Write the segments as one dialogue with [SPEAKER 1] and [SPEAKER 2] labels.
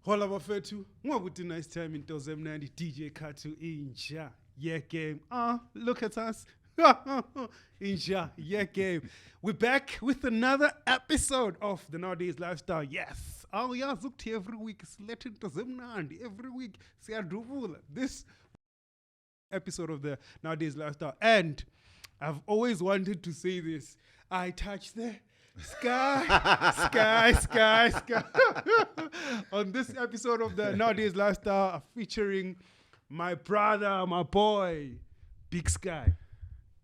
[SPEAKER 1] Hola bafethu, ngokuthi nice time into zemnandi DJ Katu inja. Yeah game. Look at us. Inja, yeah game. We're back with another episode of the Nowadays Lifestyle. Yes. Yeah, zukuthi every week silethe into zemnandi every week. Siyadubula. This episode of the Nowadays Lifestyle, and I've always wanted to say this. I touch the sky. On this episode of the Nowadays Lifestyle, featuring my brother, my boy, Big Sky.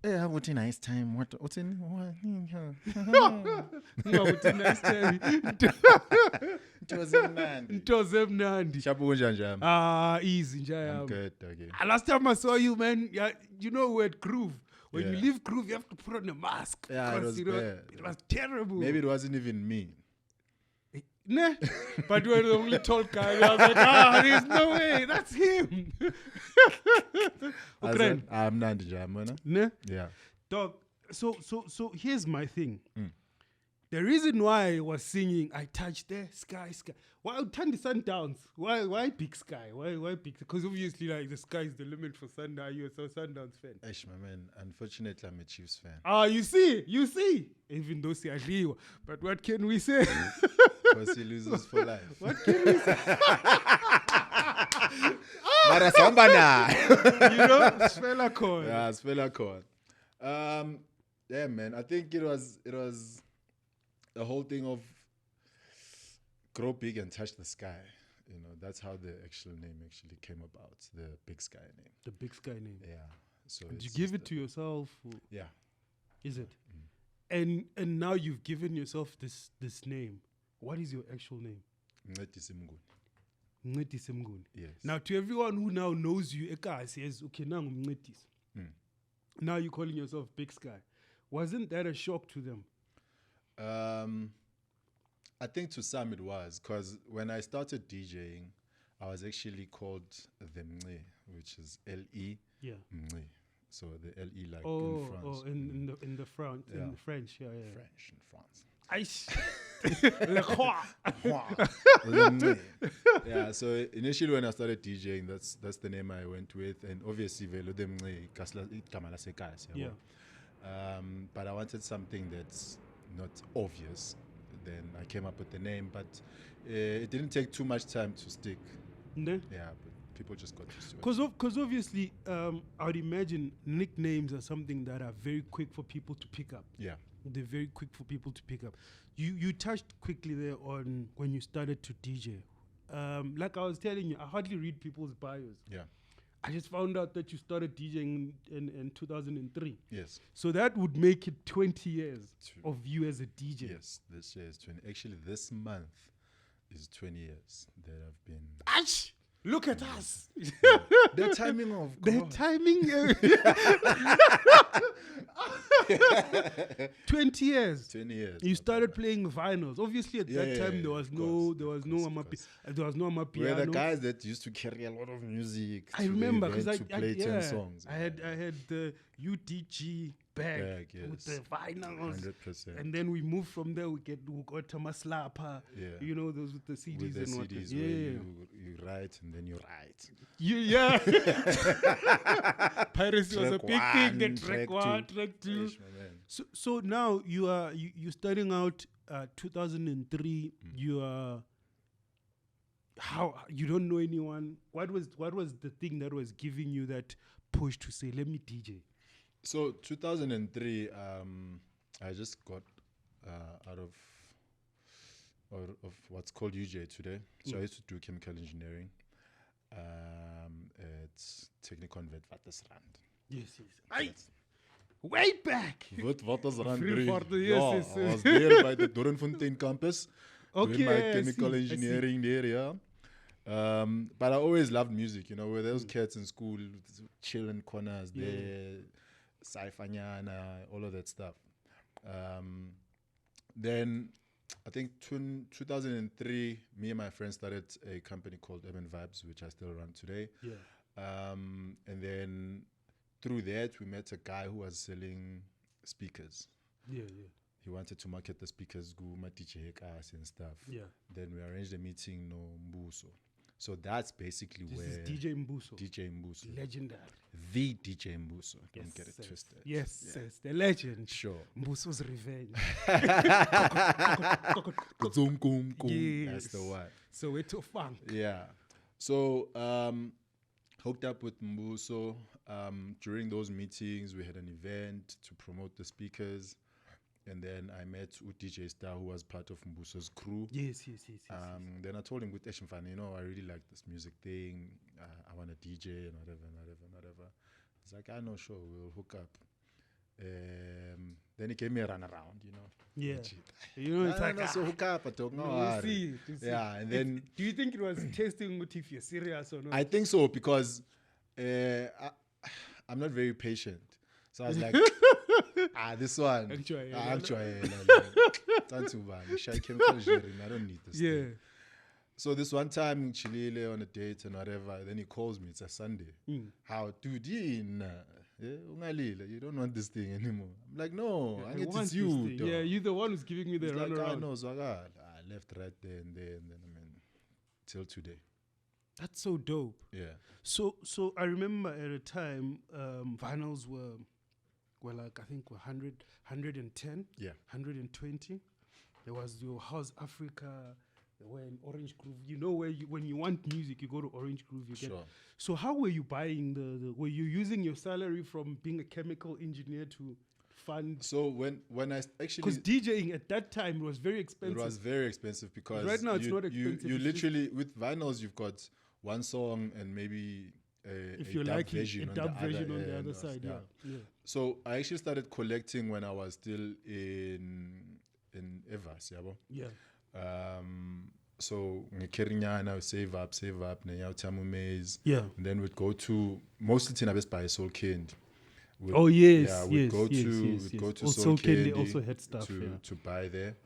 [SPEAKER 2] Yeah, what a nice time. What's in
[SPEAKER 1] Ngokuthi nice time. Ntoze mnandi.
[SPEAKER 2] Shabu njani?
[SPEAKER 1] Easy nje
[SPEAKER 2] I'm
[SPEAKER 1] yami.
[SPEAKER 2] good, okay.
[SPEAKER 1] Last time I saw you, man, you know we're at Groove. When you
[SPEAKER 2] Yeah.
[SPEAKER 1] leave Groove, you have to put on a mask.
[SPEAKER 2] Yeah, it
[SPEAKER 1] because,
[SPEAKER 2] was bad.
[SPEAKER 1] it was terrible.
[SPEAKER 2] Maybe it wasn't even me.
[SPEAKER 1] Nah. But you were the only tall guy. I was like, there's no way. That's him. Okay.
[SPEAKER 2] I'm Nandi Jamana.
[SPEAKER 1] Nah.
[SPEAKER 2] Yeah.
[SPEAKER 1] Dog, so here's my thing.
[SPEAKER 2] Mm.
[SPEAKER 1] The reason why I was singing I touched the sky. Why turn the sun down? Why Big Sky? Why Big? Because obviously like the sky is the limit for Sundown. You're a Sundowns fan.
[SPEAKER 2] Aish, my man. Unfortunately, I'm a Chiefs fan.
[SPEAKER 1] You see. Even though Siadliwa. But what can we say?
[SPEAKER 2] Because he loses for life.
[SPEAKER 1] What can we say?
[SPEAKER 2] Mara Sambana.
[SPEAKER 1] Svela Coin.
[SPEAKER 2] Yeah, Spela Court. Yeah, man. I think it was the whole thing of grow big and touch the sky. You know, that's how the actual name actually came about. The Big Sky name.
[SPEAKER 1] The Big Sky name.
[SPEAKER 2] Yeah. So
[SPEAKER 1] Did you
[SPEAKER 2] it's
[SPEAKER 1] give
[SPEAKER 2] just
[SPEAKER 1] it to yourself? Or
[SPEAKER 2] Yeah.
[SPEAKER 1] is it? And now you've given yourself this name. What is your actual name?
[SPEAKER 2] Ncedi Simnguni.
[SPEAKER 1] Mncedisi Mnguni.
[SPEAKER 2] Yes.
[SPEAKER 1] Now to everyone who now knows you, Eka says, okay, now Mncedisi.
[SPEAKER 2] Mm.
[SPEAKER 1] Now you're calling yourself Big Sky. Wasn't that a shock to them?
[SPEAKER 2] I think to some it was, because when I started DJing, I was actually called the Mne, which is L-E
[SPEAKER 1] Yeah.
[SPEAKER 2] Mne. So the L-E like
[SPEAKER 1] Oh,
[SPEAKER 2] in France.
[SPEAKER 1] in the front,
[SPEAKER 2] Yeah.
[SPEAKER 1] in the French, yeah.
[SPEAKER 2] French in France.
[SPEAKER 1] Ice. Le croix.
[SPEAKER 2] The Mne. Yeah, so initially when I started DJing, that's the name I went with, and obviously Velo the Mne, igama lasekhaya, siyabo.
[SPEAKER 1] Yeah.
[SPEAKER 2] But I wanted something that's not obvious. Then I came up with the name, but it didn't take too much time to stick.
[SPEAKER 1] Ne?
[SPEAKER 2] Yeah, but people just got used to it.
[SPEAKER 1] Because obviously, I would imagine nicknames are something that are very quick for people to pick up.
[SPEAKER 2] Yeah.
[SPEAKER 1] They're very quick for people to pick up. You touched quickly there on when you started to DJ. Like I was telling you, I hardly read people's bios.
[SPEAKER 2] Yeah.
[SPEAKER 1] I just found out that you started DJing in 2003.
[SPEAKER 2] Yes.
[SPEAKER 1] So that would make it 20 years
[SPEAKER 2] True.
[SPEAKER 1] of you as a DJ.
[SPEAKER 2] Yes. This year is 20. Actually, this month is 20 years that I've been.
[SPEAKER 1] Ash! Look at us.
[SPEAKER 2] The timing of
[SPEAKER 1] The
[SPEAKER 2] God.
[SPEAKER 1] timing. 20 years.
[SPEAKER 2] 20 years.
[SPEAKER 1] You started playing vinyls. Obviously, at
[SPEAKER 2] Yeah,
[SPEAKER 1] that
[SPEAKER 2] yeah,
[SPEAKER 1] time
[SPEAKER 2] yeah,
[SPEAKER 1] there was
[SPEAKER 2] of
[SPEAKER 1] no,
[SPEAKER 2] course,
[SPEAKER 1] there was
[SPEAKER 2] of
[SPEAKER 1] no,
[SPEAKER 2] course,
[SPEAKER 1] ama-
[SPEAKER 2] of course.
[SPEAKER 1] there was no
[SPEAKER 2] We're
[SPEAKER 1] piano.
[SPEAKER 2] the guys that used to carry a lot of music.
[SPEAKER 1] I
[SPEAKER 2] to the
[SPEAKER 1] remember because
[SPEAKER 2] event to play 10 songs.
[SPEAKER 1] I had the UDG bag with
[SPEAKER 2] yes.
[SPEAKER 1] the vinyls,
[SPEAKER 2] 100%.
[SPEAKER 1] and then we moved from there. We got Tamaslapa,
[SPEAKER 2] Yeah.
[SPEAKER 1] you know, those with the CDs
[SPEAKER 2] With the
[SPEAKER 1] and what.
[SPEAKER 2] CDs
[SPEAKER 1] Yeah,
[SPEAKER 2] where
[SPEAKER 1] yeah.
[SPEAKER 2] you write and then you write.
[SPEAKER 1] Yeah. Piracy was a
[SPEAKER 2] Track
[SPEAKER 1] big thing. The
[SPEAKER 2] one,
[SPEAKER 1] track
[SPEAKER 2] track
[SPEAKER 1] one,
[SPEAKER 2] two.
[SPEAKER 1] track two.
[SPEAKER 2] Ish, my man.
[SPEAKER 1] So now you're starting out 2003. You are how you don't know anyone. What was the thing that was giving you that push to say let me DJ?
[SPEAKER 2] So 2003, I just got out of what's called UJ today. So I used to do chemical engineering. It's Technikon Witwatersrand.
[SPEAKER 1] Yes. Way back.
[SPEAKER 2] Witwatersrand.
[SPEAKER 1] Free for the-
[SPEAKER 2] Yeah,
[SPEAKER 1] yes.
[SPEAKER 2] I was there by the Doornfontein campus doing my
[SPEAKER 1] Okay, I
[SPEAKER 2] chemical
[SPEAKER 1] see.
[SPEAKER 2] engineering there, yeah. But I always loved music, you know, with those kids in school, chilling corners
[SPEAKER 1] Yeah.
[SPEAKER 2] there, sci-fi, all of that stuff. Then I think 2003, me and my friends started a company called Urban Vibes, which I still run today.
[SPEAKER 1] Yeah.
[SPEAKER 2] And then through that, we met a guy who was selling speakers.
[SPEAKER 1] Yeah.
[SPEAKER 2] he wanted to market the speakers kuma DJ Kas and stuff.
[SPEAKER 1] Yeah.
[SPEAKER 2] Then we arranged a meeting no Mbuso. So that's basically
[SPEAKER 1] This
[SPEAKER 2] where
[SPEAKER 1] is DJ Mbuso.
[SPEAKER 2] DJ Mbuso,
[SPEAKER 1] Legendary.
[SPEAKER 2] the DJ Mbuso. Don't
[SPEAKER 1] Yes,
[SPEAKER 2] get it
[SPEAKER 1] sis.
[SPEAKER 2] twisted.
[SPEAKER 1] Yes, sis. The legend.
[SPEAKER 2] Sure.
[SPEAKER 1] Mbuso's revenge.
[SPEAKER 2] Zoom, boom, boom.
[SPEAKER 1] Yes.
[SPEAKER 2] That's the one.
[SPEAKER 1] So we're to funk.
[SPEAKER 2] Yeah. So hooked up with Mbuso. During those meetings, we had an event to promote the speakers. And then I met DJ Star, who was part of Mbuso's crew.
[SPEAKER 1] Yes.
[SPEAKER 2] Then I told him, with Eshimfan, I really like this music thing. I want a DJ and whatever. He's like, I know, sure, we'll hook up. Then he gave me a run around,
[SPEAKER 1] Yeah.
[SPEAKER 2] Legit.
[SPEAKER 1] It's like,
[SPEAKER 2] so hook up, I don't know.
[SPEAKER 1] we'll see.
[SPEAKER 2] Yeah, and then
[SPEAKER 1] Do you think it was testing if you're serious or not?
[SPEAKER 2] I think so because I'm not very patient. So I was like, this one.
[SPEAKER 1] Actually,
[SPEAKER 2] I don't need this.
[SPEAKER 1] Yeah.
[SPEAKER 2] Thing. So this one time in Chile on a date and whatever, then he calls me. It's a Sunday. How, dude, you don't want this thing anymore. I'm like, no, I
[SPEAKER 1] want
[SPEAKER 2] it's you.
[SPEAKER 1] this thing. Yeah, you're the one who's giving me the
[SPEAKER 2] He's like, I
[SPEAKER 1] runaround.
[SPEAKER 2] know, so I left right there and then till today.
[SPEAKER 1] That's so dope.
[SPEAKER 2] Yeah.
[SPEAKER 1] So I remember at a time, vinyls were like, I think, 110,
[SPEAKER 2] Yeah.
[SPEAKER 1] 120. There was your House Africa, they were in Orange Groove. Where when you want music, you go to Orange Groove. You get.
[SPEAKER 2] Sure.
[SPEAKER 1] So how were you buying were you using your salary from being a chemical engineer to fund?
[SPEAKER 2] So when I actually,
[SPEAKER 1] Because DJing at that time was very expensive.
[SPEAKER 2] it was very expensive because
[SPEAKER 1] Right now it's not expensive,
[SPEAKER 2] You
[SPEAKER 1] it's
[SPEAKER 2] literally with vinyls you've got one song and maybe
[SPEAKER 1] if
[SPEAKER 2] a
[SPEAKER 1] you're
[SPEAKER 2] dub
[SPEAKER 1] like
[SPEAKER 2] version
[SPEAKER 1] a
[SPEAKER 2] on
[SPEAKER 1] dub
[SPEAKER 2] the
[SPEAKER 1] version
[SPEAKER 2] other
[SPEAKER 1] on the
[SPEAKER 2] end
[SPEAKER 1] other
[SPEAKER 2] or-
[SPEAKER 1] side. Yeah.
[SPEAKER 2] So I actually started collecting when I was still in Evas, yabo.
[SPEAKER 1] Yeah.
[SPEAKER 2] So ngekerinyana save up nenyawutamu maze.
[SPEAKER 1] Yeah.
[SPEAKER 2] And then we'd go to mostly Tina Best by Soul Candy.
[SPEAKER 1] Oh yes,
[SPEAKER 2] Yeah,
[SPEAKER 1] yes,
[SPEAKER 2] we'd go
[SPEAKER 1] yes,
[SPEAKER 2] to
[SPEAKER 1] yes,
[SPEAKER 2] we'd
[SPEAKER 1] yes.
[SPEAKER 2] go to
[SPEAKER 1] Also,
[SPEAKER 2] Soul
[SPEAKER 1] Candy
[SPEAKER 2] Candy
[SPEAKER 1] also had stuff.
[SPEAKER 2] to buy there.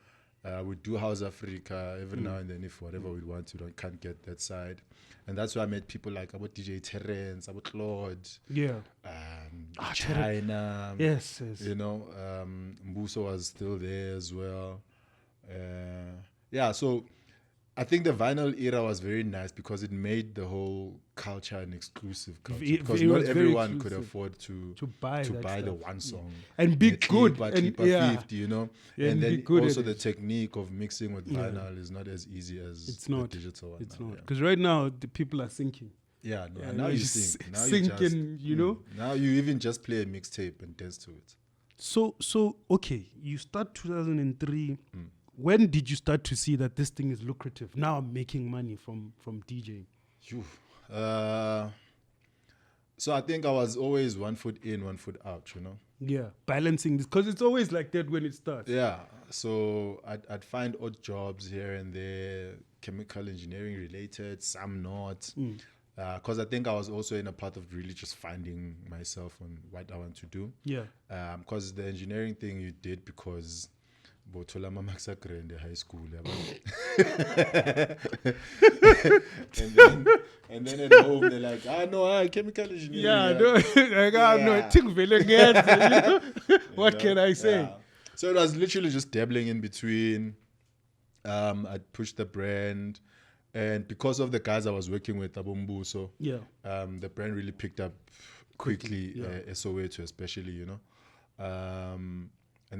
[SPEAKER 2] We do House Africa every now and then if whatever we want to, can't get that side. And that's where I met people like about DJ Terrence, about Claude,
[SPEAKER 1] Yeah.
[SPEAKER 2] China.
[SPEAKER 1] Yes.
[SPEAKER 2] Mbuso was still there as well. So I think the vinyl era was very nice because it made the whole culture an exclusive culture. Because
[SPEAKER 1] it
[SPEAKER 2] not
[SPEAKER 1] was very
[SPEAKER 2] everyone could
[SPEAKER 1] exclusive
[SPEAKER 2] afford to
[SPEAKER 1] buy that
[SPEAKER 2] buy the
[SPEAKER 1] stuff.
[SPEAKER 2] one song.
[SPEAKER 1] And be
[SPEAKER 2] The
[SPEAKER 1] good.
[SPEAKER 2] cheaper,
[SPEAKER 1] And,
[SPEAKER 2] cheaper
[SPEAKER 1] yeah.
[SPEAKER 2] 50,
[SPEAKER 1] Yeah,
[SPEAKER 2] and
[SPEAKER 1] and be
[SPEAKER 2] then
[SPEAKER 1] good at
[SPEAKER 2] also the
[SPEAKER 1] it.
[SPEAKER 2] technique of mixing with
[SPEAKER 1] Yeah.
[SPEAKER 2] vinyl is not as easy as
[SPEAKER 1] It's
[SPEAKER 2] the
[SPEAKER 1] not.
[SPEAKER 2] digital one.
[SPEAKER 1] It's
[SPEAKER 2] now,
[SPEAKER 1] not. Because right now, the people are sinking.
[SPEAKER 2] Yeah, no,
[SPEAKER 1] Yeah,
[SPEAKER 2] now
[SPEAKER 1] no,
[SPEAKER 2] you
[SPEAKER 1] just
[SPEAKER 2] sing. Now
[SPEAKER 1] sing
[SPEAKER 2] you just,
[SPEAKER 1] and,
[SPEAKER 2] Now you even just play a mixtape and dance to it.
[SPEAKER 1] So okay, you start 2003. When did you start to see that this thing is lucrative? Now I'm making money from DJing.
[SPEAKER 2] Phew. So I think I was always 1 foot in, 1 foot out,
[SPEAKER 1] Yeah, balancing this because it's always like that when it starts.
[SPEAKER 2] Yeah. So I'd find odd jobs here and there, chemical engineering related, some not. Because I think I was also in a part of really just finding myself on what I want to do.
[SPEAKER 1] Yeah.
[SPEAKER 2] Because the engineering thing you did because Botola Mamaksa in the high school. and then at home they're like, chemical engineering.
[SPEAKER 1] Yeah, no, like, no,
[SPEAKER 2] Yeah.
[SPEAKER 1] think very good, What can I say?
[SPEAKER 2] Yeah. So it was literally just dabbling in between. I'd push the brand. And because of the guys I was working with, Abumbuso,
[SPEAKER 1] Yeah.
[SPEAKER 2] the brand really picked up quickly,
[SPEAKER 1] yeah.
[SPEAKER 2] SOA2 especially, and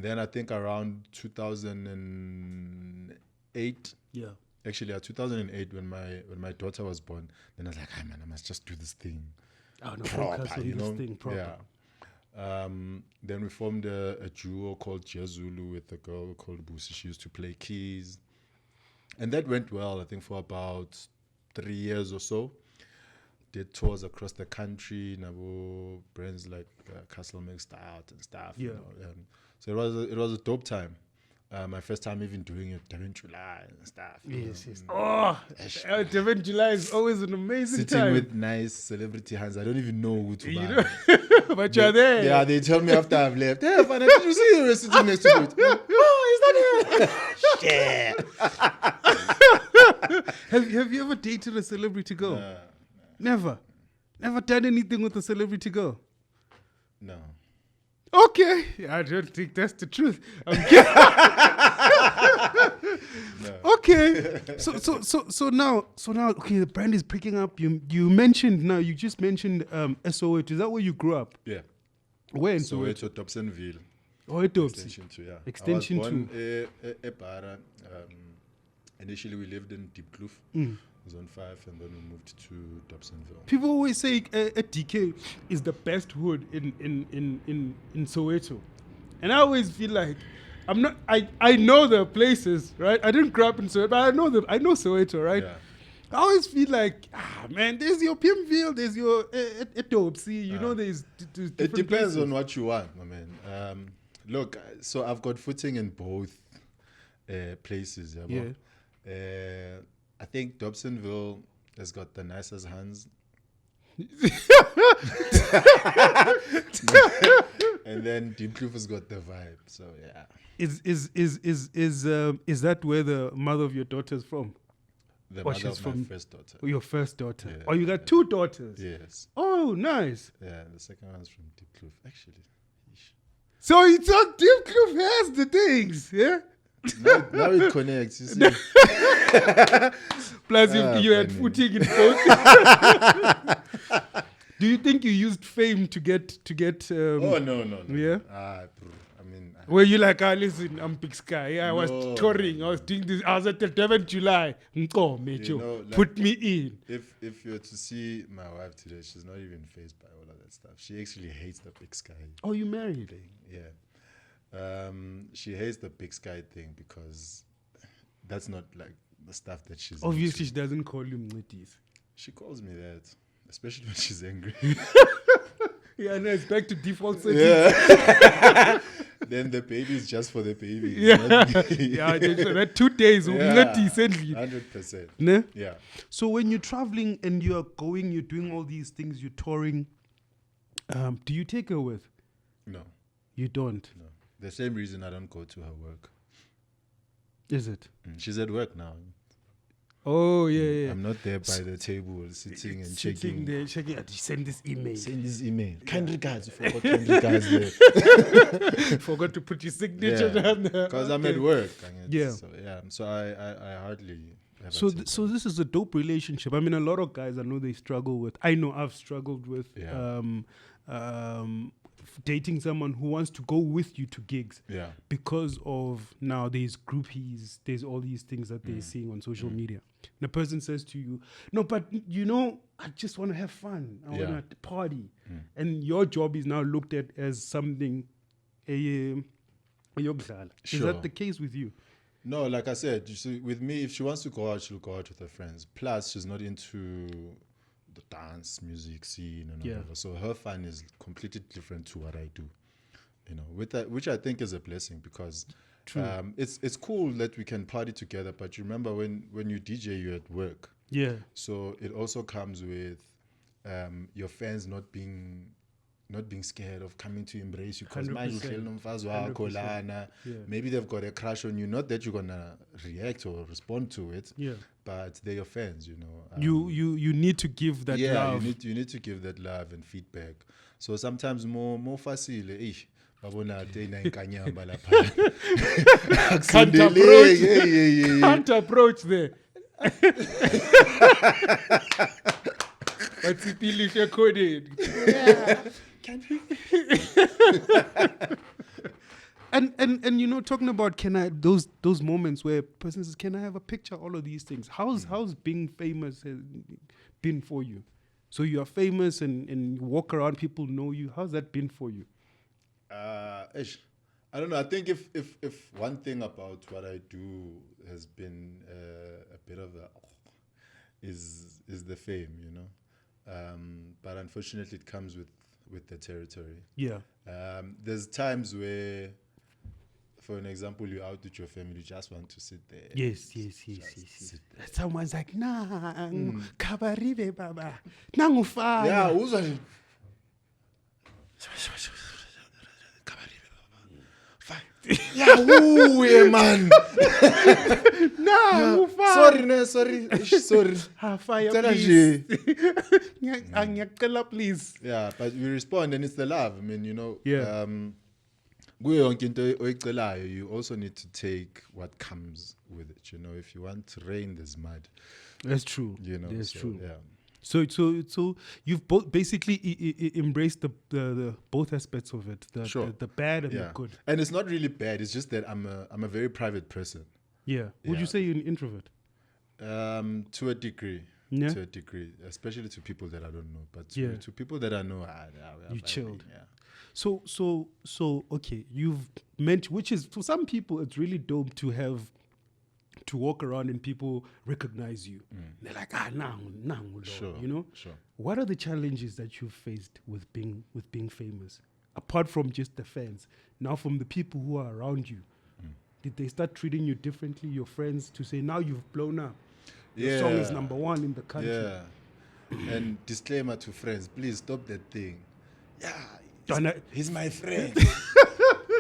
[SPEAKER 2] then I think around 2008,
[SPEAKER 1] Yeah.
[SPEAKER 2] actually 2008 when my daughter was born, then I was like, man, I must just do this thing
[SPEAKER 1] Oh, no,
[SPEAKER 2] proper,
[SPEAKER 1] focus on this thing proper.
[SPEAKER 2] Yeah. Then we formed a duo called Jazulu with a girl called Busi. She used to play keys. And that went well, I think, for about 3 years or so. Did tours across the country, Nabo brands like Castle Mixed Out and stuff.
[SPEAKER 1] Yeah.
[SPEAKER 2] So it was a dope time. My first time even doing it, Devin July and stuff.
[SPEAKER 1] Yes. Oh, Devin July is always an amazing
[SPEAKER 2] Sitting
[SPEAKER 1] time.
[SPEAKER 2] with nice celebrity hands. I don't even know who to buy.
[SPEAKER 1] But you're there.
[SPEAKER 2] Yeah, they tell me after I've left. Hey, Fana, did you see you were sitting next to it? Oh, is that it?
[SPEAKER 1] Have you ever dated a celebrity girl? Never done anything with a celebrity girl?
[SPEAKER 2] No.
[SPEAKER 1] Okay, I don't think that's the truth. I'm kidding. Okay, so now, okay, the brand is picking up. You mentioned now. You just mentioned Soweto. Is that where you grew up?
[SPEAKER 2] Yeah.
[SPEAKER 1] Where in
[SPEAKER 2] So
[SPEAKER 1] Soweto?
[SPEAKER 2] it's Dobsonville.
[SPEAKER 1] Oh, it does.
[SPEAKER 2] Extension 2, yeah.
[SPEAKER 1] Extension
[SPEAKER 2] I was born Ebara. Initially, we lived in Deep Kloof, Zone 5, and then we moved to Dobsonville.
[SPEAKER 1] People always say DK is the best hood in Soweto, and I always feel like I'm not. I know the places, right? I didn't grow up in Soweto, but I know Soweto, right?
[SPEAKER 2] Yeah.
[SPEAKER 1] I always feel like, man, there's your Pimville, there's your Etopsi, you know, there's different
[SPEAKER 2] It depends
[SPEAKER 1] places.
[SPEAKER 2] on what you want, my man. Look, so I've got footing in both places.
[SPEAKER 1] Yeah.
[SPEAKER 2] I think Dobsonville has got the nicest hands. And then Deep Kloof has got the vibe. So yeah.
[SPEAKER 1] Is that where the mother of your daughter's from?
[SPEAKER 2] The
[SPEAKER 1] Or
[SPEAKER 2] mother
[SPEAKER 1] she's
[SPEAKER 2] of my
[SPEAKER 1] from-
[SPEAKER 2] first daughter.
[SPEAKER 1] Or your first daughter?
[SPEAKER 2] Yeah,
[SPEAKER 1] Oh, you got two daughters?
[SPEAKER 2] Yes.
[SPEAKER 1] Oh, nice.
[SPEAKER 2] Yeah, the second one's from Deep Kloof, actually. Yeesh.
[SPEAKER 1] So it's not Deep Kloof has the things, yeah?
[SPEAKER 2] Now it connects, you see.
[SPEAKER 1] Plus, you had
[SPEAKER 2] funny.
[SPEAKER 1] footing in both. Do you think you used fame to get?
[SPEAKER 2] Oh, no.
[SPEAKER 1] Yeah?
[SPEAKER 2] I mean,
[SPEAKER 1] Were you like, listen, I'm Big Sky. Yeah, I was
[SPEAKER 2] No.
[SPEAKER 1] touring. I was doing this. I was at the 11th July. Nko, Mecho,
[SPEAKER 2] You know, like-
[SPEAKER 1] put me in.
[SPEAKER 2] if you're to see my wife today, she's not even phased by all of that stuff. She actually hates the Big Sky
[SPEAKER 1] Oh, you married?
[SPEAKER 2] thing. Yeah. She hates the Big Sky thing because that's not like the stuff that she's
[SPEAKER 1] Obviously,
[SPEAKER 2] into.
[SPEAKER 1] she doesn't call you Mnetis.
[SPEAKER 2] She calls me that, especially when she's angry.
[SPEAKER 1] Yeah, no, it's back to default settings.
[SPEAKER 2] Yeah. Then the baby is just for the baby.
[SPEAKER 1] Yeah,
[SPEAKER 2] not me.
[SPEAKER 1] yeah. That 2 days, Mnetis, endly.
[SPEAKER 2] 100%.
[SPEAKER 1] Ne?
[SPEAKER 2] Yeah.
[SPEAKER 1] So when you're traveling and you're doing all these things, you're touring, do you take her with?
[SPEAKER 2] No.
[SPEAKER 1] You don't.
[SPEAKER 2] No. The same reason I don't go to her work.
[SPEAKER 1] Is it?
[SPEAKER 2] She's at work now.
[SPEAKER 1] Oh, yeah.
[SPEAKER 2] I'm not there by the table sitting and
[SPEAKER 1] Sitting
[SPEAKER 2] checking.
[SPEAKER 1] there, checking. Send this email.
[SPEAKER 2] Send this email. Kind regards. You forgot kind regards there.
[SPEAKER 1] Forgot to put your signature down there.
[SPEAKER 2] Because I'm
[SPEAKER 1] Okay.
[SPEAKER 2] at work.
[SPEAKER 1] Yeah.
[SPEAKER 2] So, yeah. So I hardly ever
[SPEAKER 1] So,
[SPEAKER 2] take
[SPEAKER 1] so this is a dope relationship. I mean, a lot of guys I know they struggle with. I know I've struggled with
[SPEAKER 2] Yeah.
[SPEAKER 1] dating someone who wants to go with you to gigs
[SPEAKER 2] Yeah.
[SPEAKER 1] because of now there's groupies, there's all these things that they're seeing on social media. The person says to you, "No, but you know, I just want to have fun. I
[SPEAKER 2] Yeah.
[SPEAKER 1] want to party," and your job is now looked at as something. Is
[SPEAKER 2] Sure.
[SPEAKER 1] that the case with you?
[SPEAKER 2] No, like I said, you see, with me, if she wants to go out, she'll go out with her friends. Plus, she's not into the dance, music scene, and
[SPEAKER 1] Yeah.
[SPEAKER 2] whatever. So her fun is completely different to what I do. You know, with that, which I think is a blessing because it's cool that we can party together. But you remember when you DJ, you're at work.
[SPEAKER 1] Yeah.
[SPEAKER 2] So it also comes with your fans not being scared of coming to embrace you because
[SPEAKER 1] 100%. Yeah.
[SPEAKER 2] maybe they've got a crush on you. Not that you're gonna react or respond to it,
[SPEAKER 1] Yeah.
[SPEAKER 2] but they're your fans, you know.
[SPEAKER 1] You need to give that love.
[SPEAKER 2] you need to give that love and feedback. So sometimes more facile. Babona tena inkanyamba lapha.
[SPEAKER 1] Can't approach. Can't approach there. But Sipili recorded. And you know, talking about those moments where person says, "Can I have a picture?" All of these things. How's being famous has been for you? So you are famous and you walk around, people know you. How's that been for you?
[SPEAKER 2] I don't know. I think if one thing about what I do has been a bit of is the fame, you know. But unfortunately, it comes with the territory.
[SPEAKER 1] Yeah.
[SPEAKER 2] There's times where, for an example, you're out with your family, you just want to sit there.
[SPEAKER 1] Yes.
[SPEAKER 2] Sit
[SPEAKER 1] Someone's like, "Nah, kabaribe baba, nangufana."
[SPEAKER 2] Yeah, who's like, yeah, ooh, yeah, man.
[SPEAKER 1] Nangufana.
[SPEAKER 2] Sorry.
[SPEAKER 1] Fire,
[SPEAKER 2] Tell us,
[SPEAKER 1] please. Ngiyacela, please.
[SPEAKER 2] Yeah, but we respond and it's the love. I mean, you know,
[SPEAKER 1] Yeah.
[SPEAKER 2] kuyo yonke into oyicelayo, you also need to take what comes with it. You know, if you want to rain, there's mud.
[SPEAKER 1] That's true.
[SPEAKER 2] You know,
[SPEAKER 1] That's
[SPEAKER 2] so,
[SPEAKER 1] true.
[SPEAKER 2] Yeah.
[SPEAKER 1] So you've both basically embraced the both aspects of it, the bad and the good.
[SPEAKER 2] And it's not really bad. It's just that I'm a very private person.
[SPEAKER 1] Yeah. Would you say you're an introvert?
[SPEAKER 2] To a degree.
[SPEAKER 1] Yeah.
[SPEAKER 2] To a degree, especially to people that I don't know. But to people that I know,
[SPEAKER 1] you chilled.
[SPEAKER 2] Yeah.
[SPEAKER 1] So okay, you've meant, which is for some people it's really dope to walk around and people recognize you. They're like, nangu,
[SPEAKER 2] Sure.
[SPEAKER 1] you know.
[SPEAKER 2] Sure.
[SPEAKER 1] What are the challenges that you've faced with being famous, apart from just the fans? Now, from the people who are around you, did they start treating you differently? Your friends, to say now you've blown up, your song is #1 in the country.
[SPEAKER 2] Yeah. And disclaimer to friends, please stop that thing.
[SPEAKER 1] Yeah,
[SPEAKER 2] he's my friend.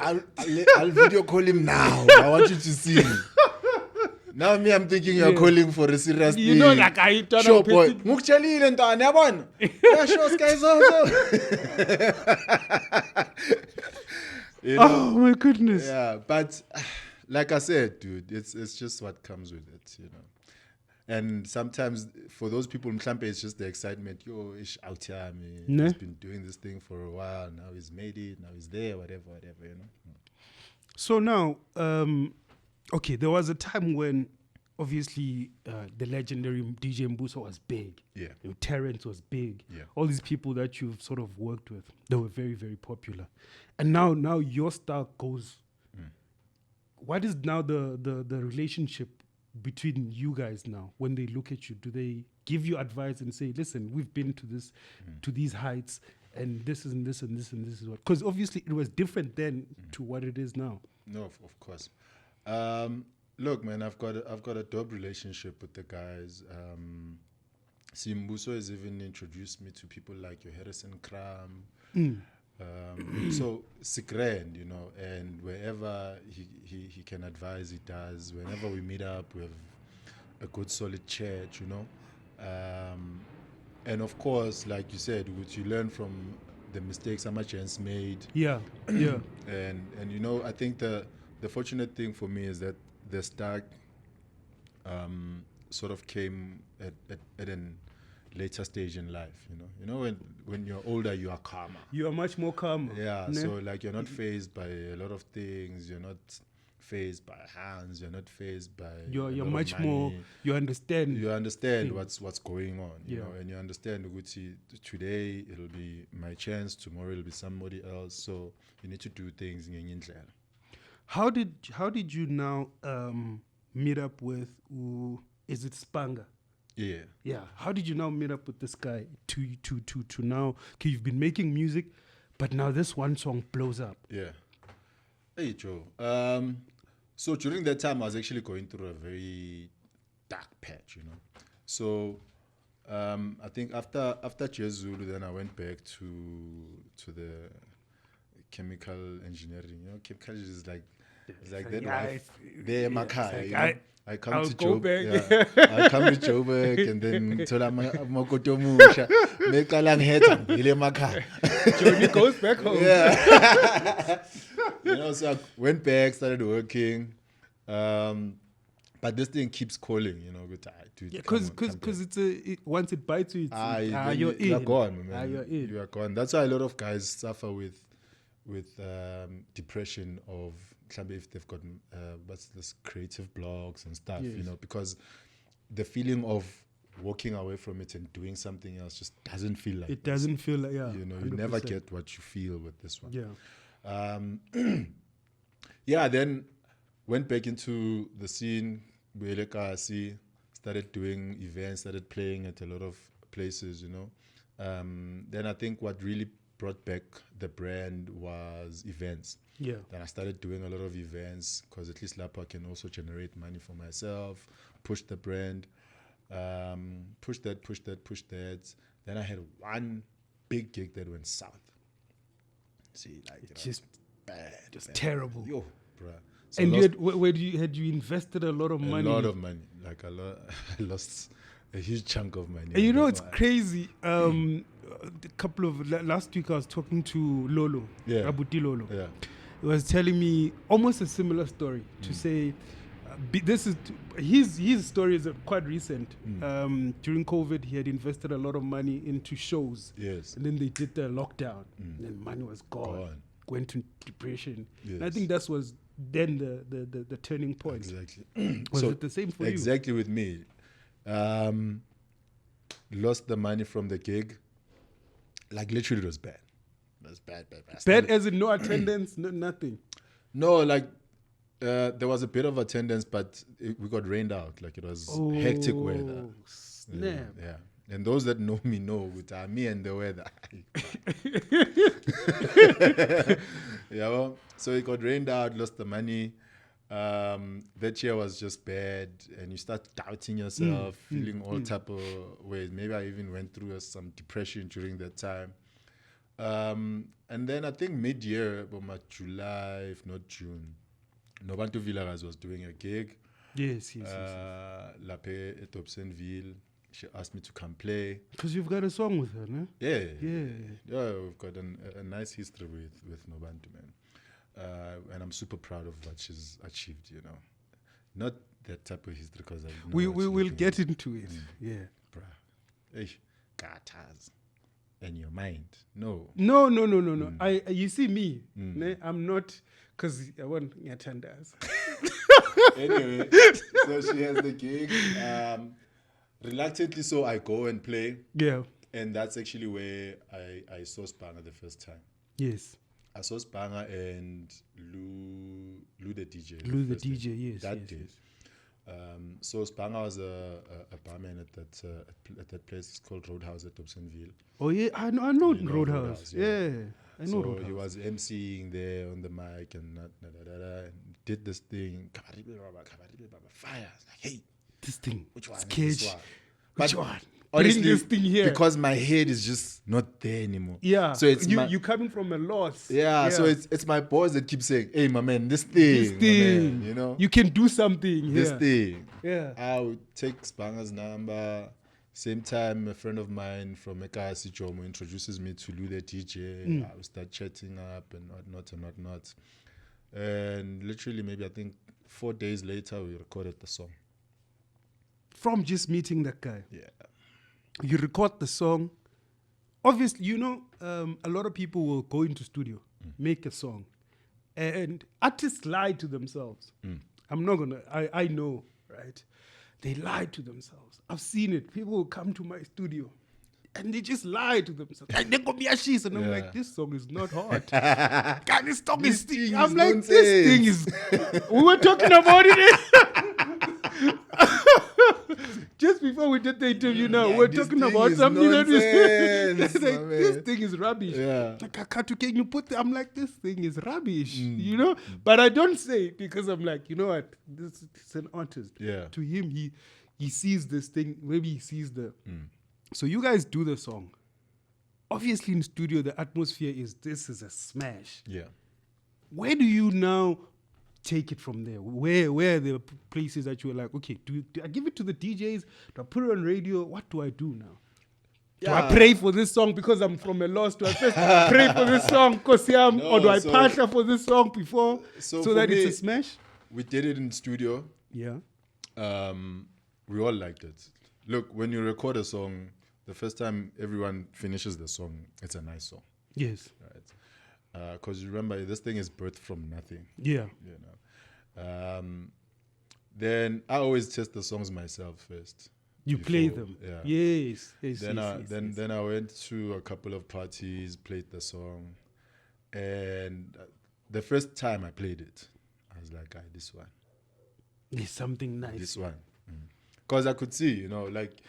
[SPEAKER 2] I'll video call him now. I want you to see me. Now me, I'm thinking you're calling for a serious thing.
[SPEAKER 1] You know, like I don't
[SPEAKER 2] sure,
[SPEAKER 1] know.
[SPEAKER 2] boy. Ngikutshelile ntwana yabona. Yeah, sure, guys. You know?
[SPEAKER 1] Oh my goodness.
[SPEAKER 2] Yeah, but like I said, dude, it's just what comes with it, you know. And sometimes for those people, mhlampe, it's just the excitement. Yo, ish out here, he's been doing this thing for a while. Now he's made it. Now he's there. Whatever, you know.
[SPEAKER 1] So now, okay, there was a time when obviously the legendary DJ Mbuso was big.
[SPEAKER 2] Yeah.
[SPEAKER 1] You know, Terrence was big.
[SPEAKER 2] Yeah.
[SPEAKER 1] All these people that you've sort of worked with, they were very, very popular. And now your star goes. What is now the relationship between you guys now? When they look at you, do they give you advice and say, listen, we've been to this, to these heights, and this is and this and this and this is what? Because obviously it was different then to what it is now.
[SPEAKER 2] No, of course. Look, man, I've got a dope relationship with the guys. Simbuso has even introduced me to people like your Harrison Kram. So Sigrand, you know, and wherever he can advise, he does. Whenever we meet up, we have a good solid chat, you know. And of course, like you said, which you learn from the mistakes Amachance made.
[SPEAKER 1] Yeah.
[SPEAKER 2] And you know, I think the fortunate thing for me is that the start sort of came at an later stage in life, you know, when you're older, you are calmer.
[SPEAKER 1] You are much more calm.
[SPEAKER 2] Yeah, so like you're not phased by a lot of things. You're not phased by hands. You're not phased by.
[SPEAKER 1] You're much more. You understand.
[SPEAKER 2] You understand things. what's going on. You
[SPEAKER 1] Yeah.
[SPEAKER 2] know, and you understand. Today it'll be my chance. Tomorrow it'll be somebody else. So you need to do things in indlela.
[SPEAKER 1] How did you now meet up with? Is it Spanga? Yeah. How did you now meet up with this guy to now? Okay, you've been making music, but now this one song blows up.
[SPEAKER 2] Yeah. Hey Joe. So during that time, I was actually going through a very dark patch, you know. So I think after Jezulu, then I went back to the chemical engineering. You know, chemical is like that life. There, Makai. I come to Joburg. I come to Joburg and then tola makoto musha. Mekala nghetha ngile makhaya.
[SPEAKER 1] Johnny goes back home.
[SPEAKER 2] Yeah. You know, so I went back, started working. But this thing keeps calling, you know.
[SPEAKER 1] Because once it bites you,
[SPEAKER 2] you're in. You're gone, man.
[SPEAKER 1] You're in.
[SPEAKER 2] You are gone. That's why a lot of guys suffer with depression of if they've got what's this creative blocks and stuff, you know, because the feeling of walking away from it and doing something else just doesn't feel like
[SPEAKER 1] it. Doesn't feel like, yeah.
[SPEAKER 2] You know, you
[SPEAKER 1] 100%.
[SPEAKER 2] never get what you feel with this one.
[SPEAKER 1] Yeah.
[SPEAKER 2] Yeah, then went back into the scene, started doing events, started playing at a lot of places, you know. Then I think what really brought back the brand was events.
[SPEAKER 1] Yeah.
[SPEAKER 2] Then I started doing a lot of events because at least Lapa can also generate money for myself, push the brand, push that. Then I had one big gig that went south. See, like
[SPEAKER 1] just
[SPEAKER 2] bad,
[SPEAKER 1] just terrible.
[SPEAKER 2] Yo, bruh. So
[SPEAKER 1] and had you invested a lot of money?
[SPEAKER 2] A lot of money, like a lot. I lost a huge chunk of money.
[SPEAKER 1] And you know, it's crazy. A couple of last week, I was talking to Lolo, Abuti Lolo.
[SPEAKER 2] Yeah.
[SPEAKER 1] was telling me almost a similar story to say, this is his story is quite recent. During COVID, he had invested a lot of money into shows.
[SPEAKER 2] Yes.
[SPEAKER 1] And then they did the lockdown. And then money was gone. Went into depression.
[SPEAKER 2] Yes.
[SPEAKER 1] And I think that was then the turning point.
[SPEAKER 2] Exactly.
[SPEAKER 1] Was
[SPEAKER 2] So
[SPEAKER 1] it the same for
[SPEAKER 2] exactly with me. Lost the money from the gig. Like literally it was bad. It was bad.
[SPEAKER 1] you? Bad as in no attendance, nothing.
[SPEAKER 2] No, like there was a bit of attendance, but we got rained out. Like it was hectic weather.
[SPEAKER 1] Snap.
[SPEAKER 2] Yeah. And those that know me know with me and the weather. Yeah, well, so it got rained out, lost the money. That year was just bad, and you start doubting yourself, feeling all type of ways. Maybe I even went through some depression during that time. And then I think mid-year, about July, if not June, Nobantu Villarez was doing a gig.
[SPEAKER 1] Yes.
[SPEAKER 2] Lape at Dobsonville. She asked me to come play.
[SPEAKER 1] Because you've got a song with her, no?
[SPEAKER 2] Yeah, we've got a nice history with Nobantu, man. And I'm super proud of what she's achieved, you know. Not that type of history, because
[SPEAKER 1] we will get into it. Yeah.
[SPEAKER 2] Bruh. Gatas. And your mind. No.
[SPEAKER 1] No. You see me, ne? I'm not, because I want attendance.
[SPEAKER 2] Anyway, so she has the gig. Reluctantly, so I go and play.
[SPEAKER 1] Yeah.
[SPEAKER 2] And that's actually where I saw Spanga the first time.
[SPEAKER 1] Yes.
[SPEAKER 2] I saw Spanga and Lou the DJ.
[SPEAKER 1] Lou the DJ, yes.
[SPEAKER 2] That day. So Spanga was a barman at that place. It's called Roadhouse at Dobsonville.
[SPEAKER 1] Oh yeah, I know
[SPEAKER 2] You know
[SPEAKER 1] Roadhouse. Yeah, I know
[SPEAKER 2] So
[SPEAKER 1] Roadhouse.
[SPEAKER 2] he was emceeing there on the mic and and did this thing. Fire. Like, hey,
[SPEAKER 1] this thing.
[SPEAKER 2] which one?
[SPEAKER 1] Sketch.
[SPEAKER 2] This one?
[SPEAKER 1] Which
[SPEAKER 2] But
[SPEAKER 1] one?
[SPEAKER 2] honestly,
[SPEAKER 1] Bring this thing here.
[SPEAKER 2] because my head is just not there anymore.
[SPEAKER 1] Yeah.
[SPEAKER 2] So it's
[SPEAKER 1] you coming from a loss.
[SPEAKER 2] Yeah, so it's my boys that keep saying, "Hey, my man, this thing, my man, you know,
[SPEAKER 1] you can do something.
[SPEAKER 2] this
[SPEAKER 1] here.
[SPEAKER 2] thing."
[SPEAKER 1] Yeah.
[SPEAKER 2] I would take Spanga's number. Same time, a friend of mine from Ekasi Jomo introduces me to Lou the DJ. I would start chatting up and whatnot. And literally, maybe I think 4 days later, we recorded the song.
[SPEAKER 1] From just meeting that guy.
[SPEAKER 2] Yeah.
[SPEAKER 1] You record the song. Obviously, you know, a lot of people will go into studio, make a song, and artists lie to themselves. I'm not gonna. I know, right? They lie to themselves. I've seen it. People will come to my studio, and they just lie to themselves. And they go be a shit, and I'm like, this song is not hot. God, this song is. I'm like, this thing is. We were talking about it. Just before we did the interview we're talking about something that is like, this thing is rubbish.
[SPEAKER 2] Yeah.
[SPEAKER 1] Like, Kakatu, can you put I'm like, this thing is rubbish, you know? But I don't say it because I'm like, you know what? This is an artist.
[SPEAKER 2] Yeah.
[SPEAKER 1] To him, he sees this thing, maybe he sees So you guys do the song. Obviously in studio, the atmosphere is this is a smash.
[SPEAKER 2] Yeah.
[SPEAKER 1] Where do you now take it from there? Where are the places that you were like, okay, do I give it to the DJs? Do I put it on radio? What do I do now? Do I pray for this song because I'm from a loss? Do I first pray for this song because or do I pasha for this song before so that it's a smash?
[SPEAKER 2] We did it in studio.
[SPEAKER 1] Yeah.
[SPEAKER 2] We all liked it. Look, when you record a song, the first time everyone finishes the song, it's a nice song.
[SPEAKER 1] Yes.
[SPEAKER 2] Right. Because remember, this thing is birthed from nothing.
[SPEAKER 1] Yeah.
[SPEAKER 2] You know. Then I always test the songs myself first.
[SPEAKER 1] You play them.
[SPEAKER 2] Yeah.
[SPEAKER 1] Yes.
[SPEAKER 2] Then I went to a couple of parties, played the song, and the first time I played it, I was like, this one.
[SPEAKER 1] There's something nice.
[SPEAKER 2] This one. Because I could see, you know, like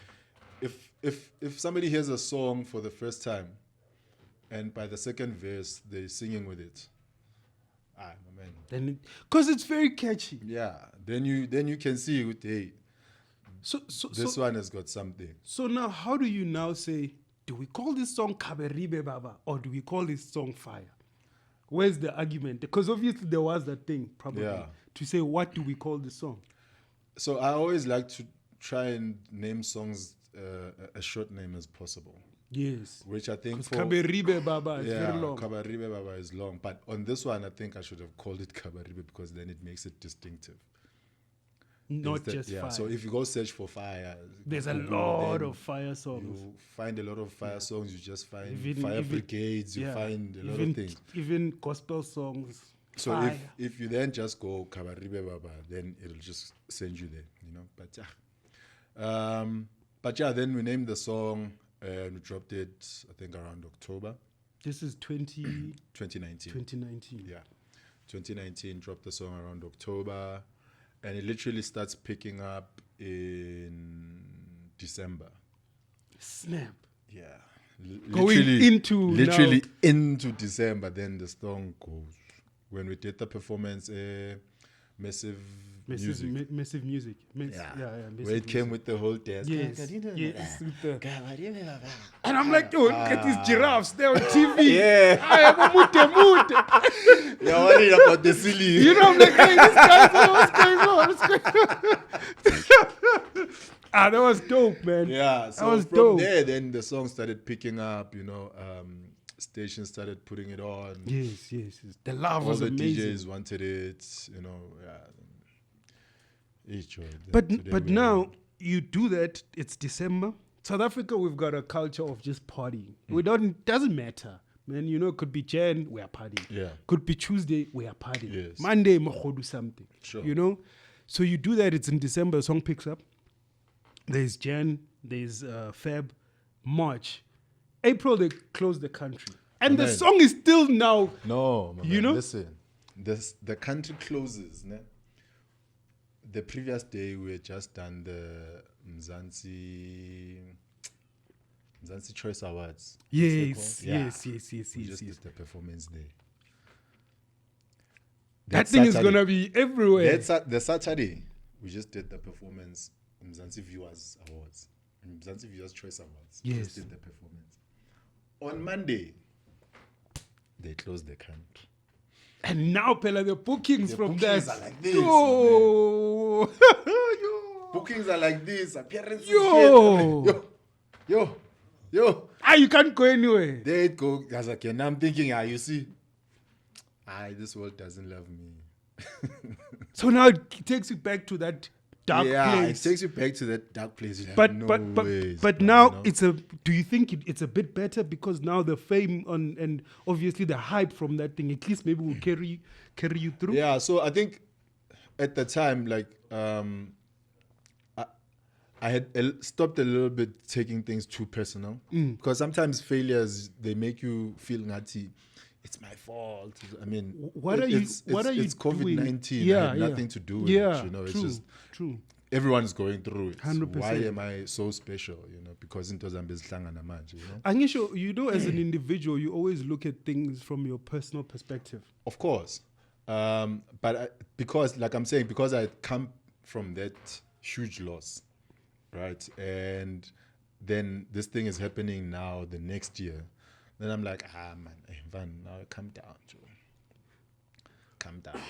[SPEAKER 2] if somebody hears a song for the first time, and by the second verse they're singing with it, my man.
[SPEAKER 1] Then, because it's very catchy.
[SPEAKER 2] Yeah. Then you can see, hey, this one has got something.
[SPEAKER 1] So now, how do you now say, do we call this song Kaberibe Baba or do we call this song Fire? Where's the argument? Because obviously there was that thing probably to say, what do we call this song?
[SPEAKER 2] So I always like to try and name songs a short name as possible.
[SPEAKER 1] Yes.
[SPEAKER 2] which I think
[SPEAKER 1] Because
[SPEAKER 2] for
[SPEAKER 1] Kaberibe Baba is very long.
[SPEAKER 2] Kabaribe Baba is long. But on this one, I think I should have called it Kabaribe because then it makes it distinctive.
[SPEAKER 1] Not
[SPEAKER 2] Instead-
[SPEAKER 1] just fire.
[SPEAKER 2] So if you go search for fire,
[SPEAKER 1] There's a
[SPEAKER 2] Google,
[SPEAKER 1] lot
[SPEAKER 2] then
[SPEAKER 1] of fire songs.
[SPEAKER 2] you find a lot of fire songs. You just find
[SPEAKER 1] Even-
[SPEAKER 2] fire
[SPEAKER 1] even-
[SPEAKER 2] brigades. You
[SPEAKER 1] Yeah.
[SPEAKER 2] find a lot
[SPEAKER 1] even,
[SPEAKER 2] of things.
[SPEAKER 1] Even gospel songs.
[SPEAKER 2] So
[SPEAKER 1] fire.
[SPEAKER 2] if you then just go Kabaribe Baba, then it'll just send you there, you know. But yeah, then we named the song and we dropped it, I think, around October
[SPEAKER 1] This is
[SPEAKER 2] 2019.
[SPEAKER 1] 2019.
[SPEAKER 2] Yeah, 2019. Dropped the song around October, and it literally starts picking up in December.
[SPEAKER 1] Snap.
[SPEAKER 2] Yeah,
[SPEAKER 1] Going into
[SPEAKER 2] literally
[SPEAKER 1] now.
[SPEAKER 2] into December. Then the song goes. When we did the performance, massive music.
[SPEAKER 1] Massive music.
[SPEAKER 2] Yeah.
[SPEAKER 1] Massive
[SPEAKER 2] Where it came with the whole dance.
[SPEAKER 1] Yes. Yes. With the- and I'm like, oh, look at these giraffes. They're on TV.
[SPEAKER 2] Yeah.
[SPEAKER 1] I am a mute.
[SPEAKER 2] You're worried about the silly.
[SPEAKER 1] You know, I'm like, hey, this guy's what's going on? What's going on? That was dope, man.
[SPEAKER 2] Yeah, so
[SPEAKER 1] was
[SPEAKER 2] from
[SPEAKER 1] dope.
[SPEAKER 2] there, then the song started picking up, you know, stations started putting it on.
[SPEAKER 1] Yes. The love
[SPEAKER 2] All
[SPEAKER 1] was
[SPEAKER 2] the
[SPEAKER 1] amazing.
[SPEAKER 2] DJs wanted it, you know, yeah. Each one.
[SPEAKER 1] But
[SPEAKER 2] Today
[SPEAKER 1] but
[SPEAKER 2] we are-
[SPEAKER 1] now you do that. It's December. South Africa, we've got a culture of just partying. We don't. Doesn't matter, man. You know, it could be Jan, we are partying.
[SPEAKER 2] Yeah.
[SPEAKER 1] Could be Tuesday, we are partying.
[SPEAKER 2] Yes.
[SPEAKER 1] Monday, do something.
[SPEAKER 2] Sure.
[SPEAKER 1] You know, so you do that. It's in December. The song picks up. There's Jan. There's Feb, March, April. They close the country, and the
[SPEAKER 2] Man.
[SPEAKER 1] song is still now.
[SPEAKER 2] No, my
[SPEAKER 1] You
[SPEAKER 2] man,
[SPEAKER 1] know?
[SPEAKER 2] listen. The country closes, ne? The previous day we had just done the Mzansi Choice Awards. What's they
[SPEAKER 1] Yes,
[SPEAKER 2] called? Yeah.
[SPEAKER 1] yes.
[SPEAKER 2] We just did the performance day.
[SPEAKER 1] That thing is gonna be everywhere.
[SPEAKER 2] The Saturday, we just did the performance, Mzansi Viewers Awards, Mzansi Viewers Choice Awards. We
[SPEAKER 1] Yes.
[SPEAKER 2] just did the performance. On Monday, they closed the country.
[SPEAKER 1] And now, Pella, the bookings
[SPEAKER 2] The
[SPEAKER 1] from
[SPEAKER 2] bookings
[SPEAKER 1] that.
[SPEAKER 2] are like this,
[SPEAKER 1] Yo. Yo.
[SPEAKER 2] Bookings are like this, appearances.
[SPEAKER 1] Yo.
[SPEAKER 2] Shit. Yo.
[SPEAKER 1] You can't go anywhere.
[SPEAKER 2] There it go. As okay, now I'm thinking, you see, this world doesn't love me.
[SPEAKER 1] So now it takes you back to that dark place.
[SPEAKER 2] it takes you back to that dark place. You have
[SPEAKER 1] but
[SPEAKER 2] no
[SPEAKER 1] but
[SPEAKER 2] ways,
[SPEAKER 1] but
[SPEAKER 2] bro,
[SPEAKER 1] now
[SPEAKER 2] you know?
[SPEAKER 1] it's a. Do you think it's a bit better because now the fame and obviously the hype from that thing at least maybe will carry you through?
[SPEAKER 2] Yeah, so I think at the time, like, I had stopped a little bit taking things too personal because sometimes failures they make you feel nutty. It's my fault. I mean,
[SPEAKER 1] What are you? What are you
[SPEAKER 2] It's
[SPEAKER 1] doing?
[SPEAKER 2] COVID-19. I had nothing to do with it. You know, it's
[SPEAKER 1] true,
[SPEAKER 2] just
[SPEAKER 1] true.
[SPEAKER 2] everyone's going through it.
[SPEAKER 1] 100%.
[SPEAKER 2] Why am I so special? You know, because into Zambezihlangana manje, you know.
[SPEAKER 1] Angisho, you know, as an individual, you always look at things from your personal perspective.
[SPEAKER 2] Of course. Because, like I'm saying, because I come from that huge loss, right? And then this thing is happening now the next year. Then I'm like, man, Van, now calm down, Joe. Calm down.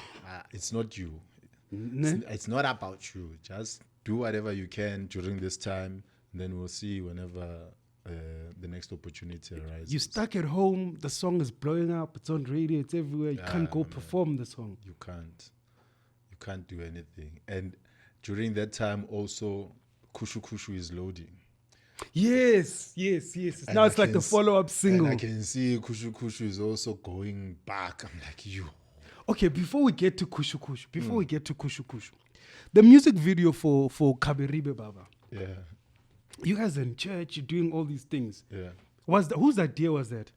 [SPEAKER 2] It's not you. It's not about you. Just do whatever you can during this time. And then we'll see whenever the next opportunity arises.
[SPEAKER 1] You stuck at home, the song is blowing up, it's on radio, it's everywhere. You can't go
[SPEAKER 2] man.
[SPEAKER 1] perform the song.
[SPEAKER 2] You can't do anything. And during that time also, Kushu Kushu is loading.
[SPEAKER 1] Yes.
[SPEAKER 2] And
[SPEAKER 1] Now
[SPEAKER 2] I
[SPEAKER 1] it's like
[SPEAKER 2] can
[SPEAKER 1] the follow-up single.
[SPEAKER 2] And I can see Kushu Kushu is also going back. I'm like, you.
[SPEAKER 1] Okay, before we get to Kushu Kushu, the music video for Kaberibe Baba,
[SPEAKER 2] Yeah.
[SPEAKER 1] you guys are in church, you're doing all these things.
[SPEAKER 2] Yeah.
[SPEAKER 1] Whose idea was that?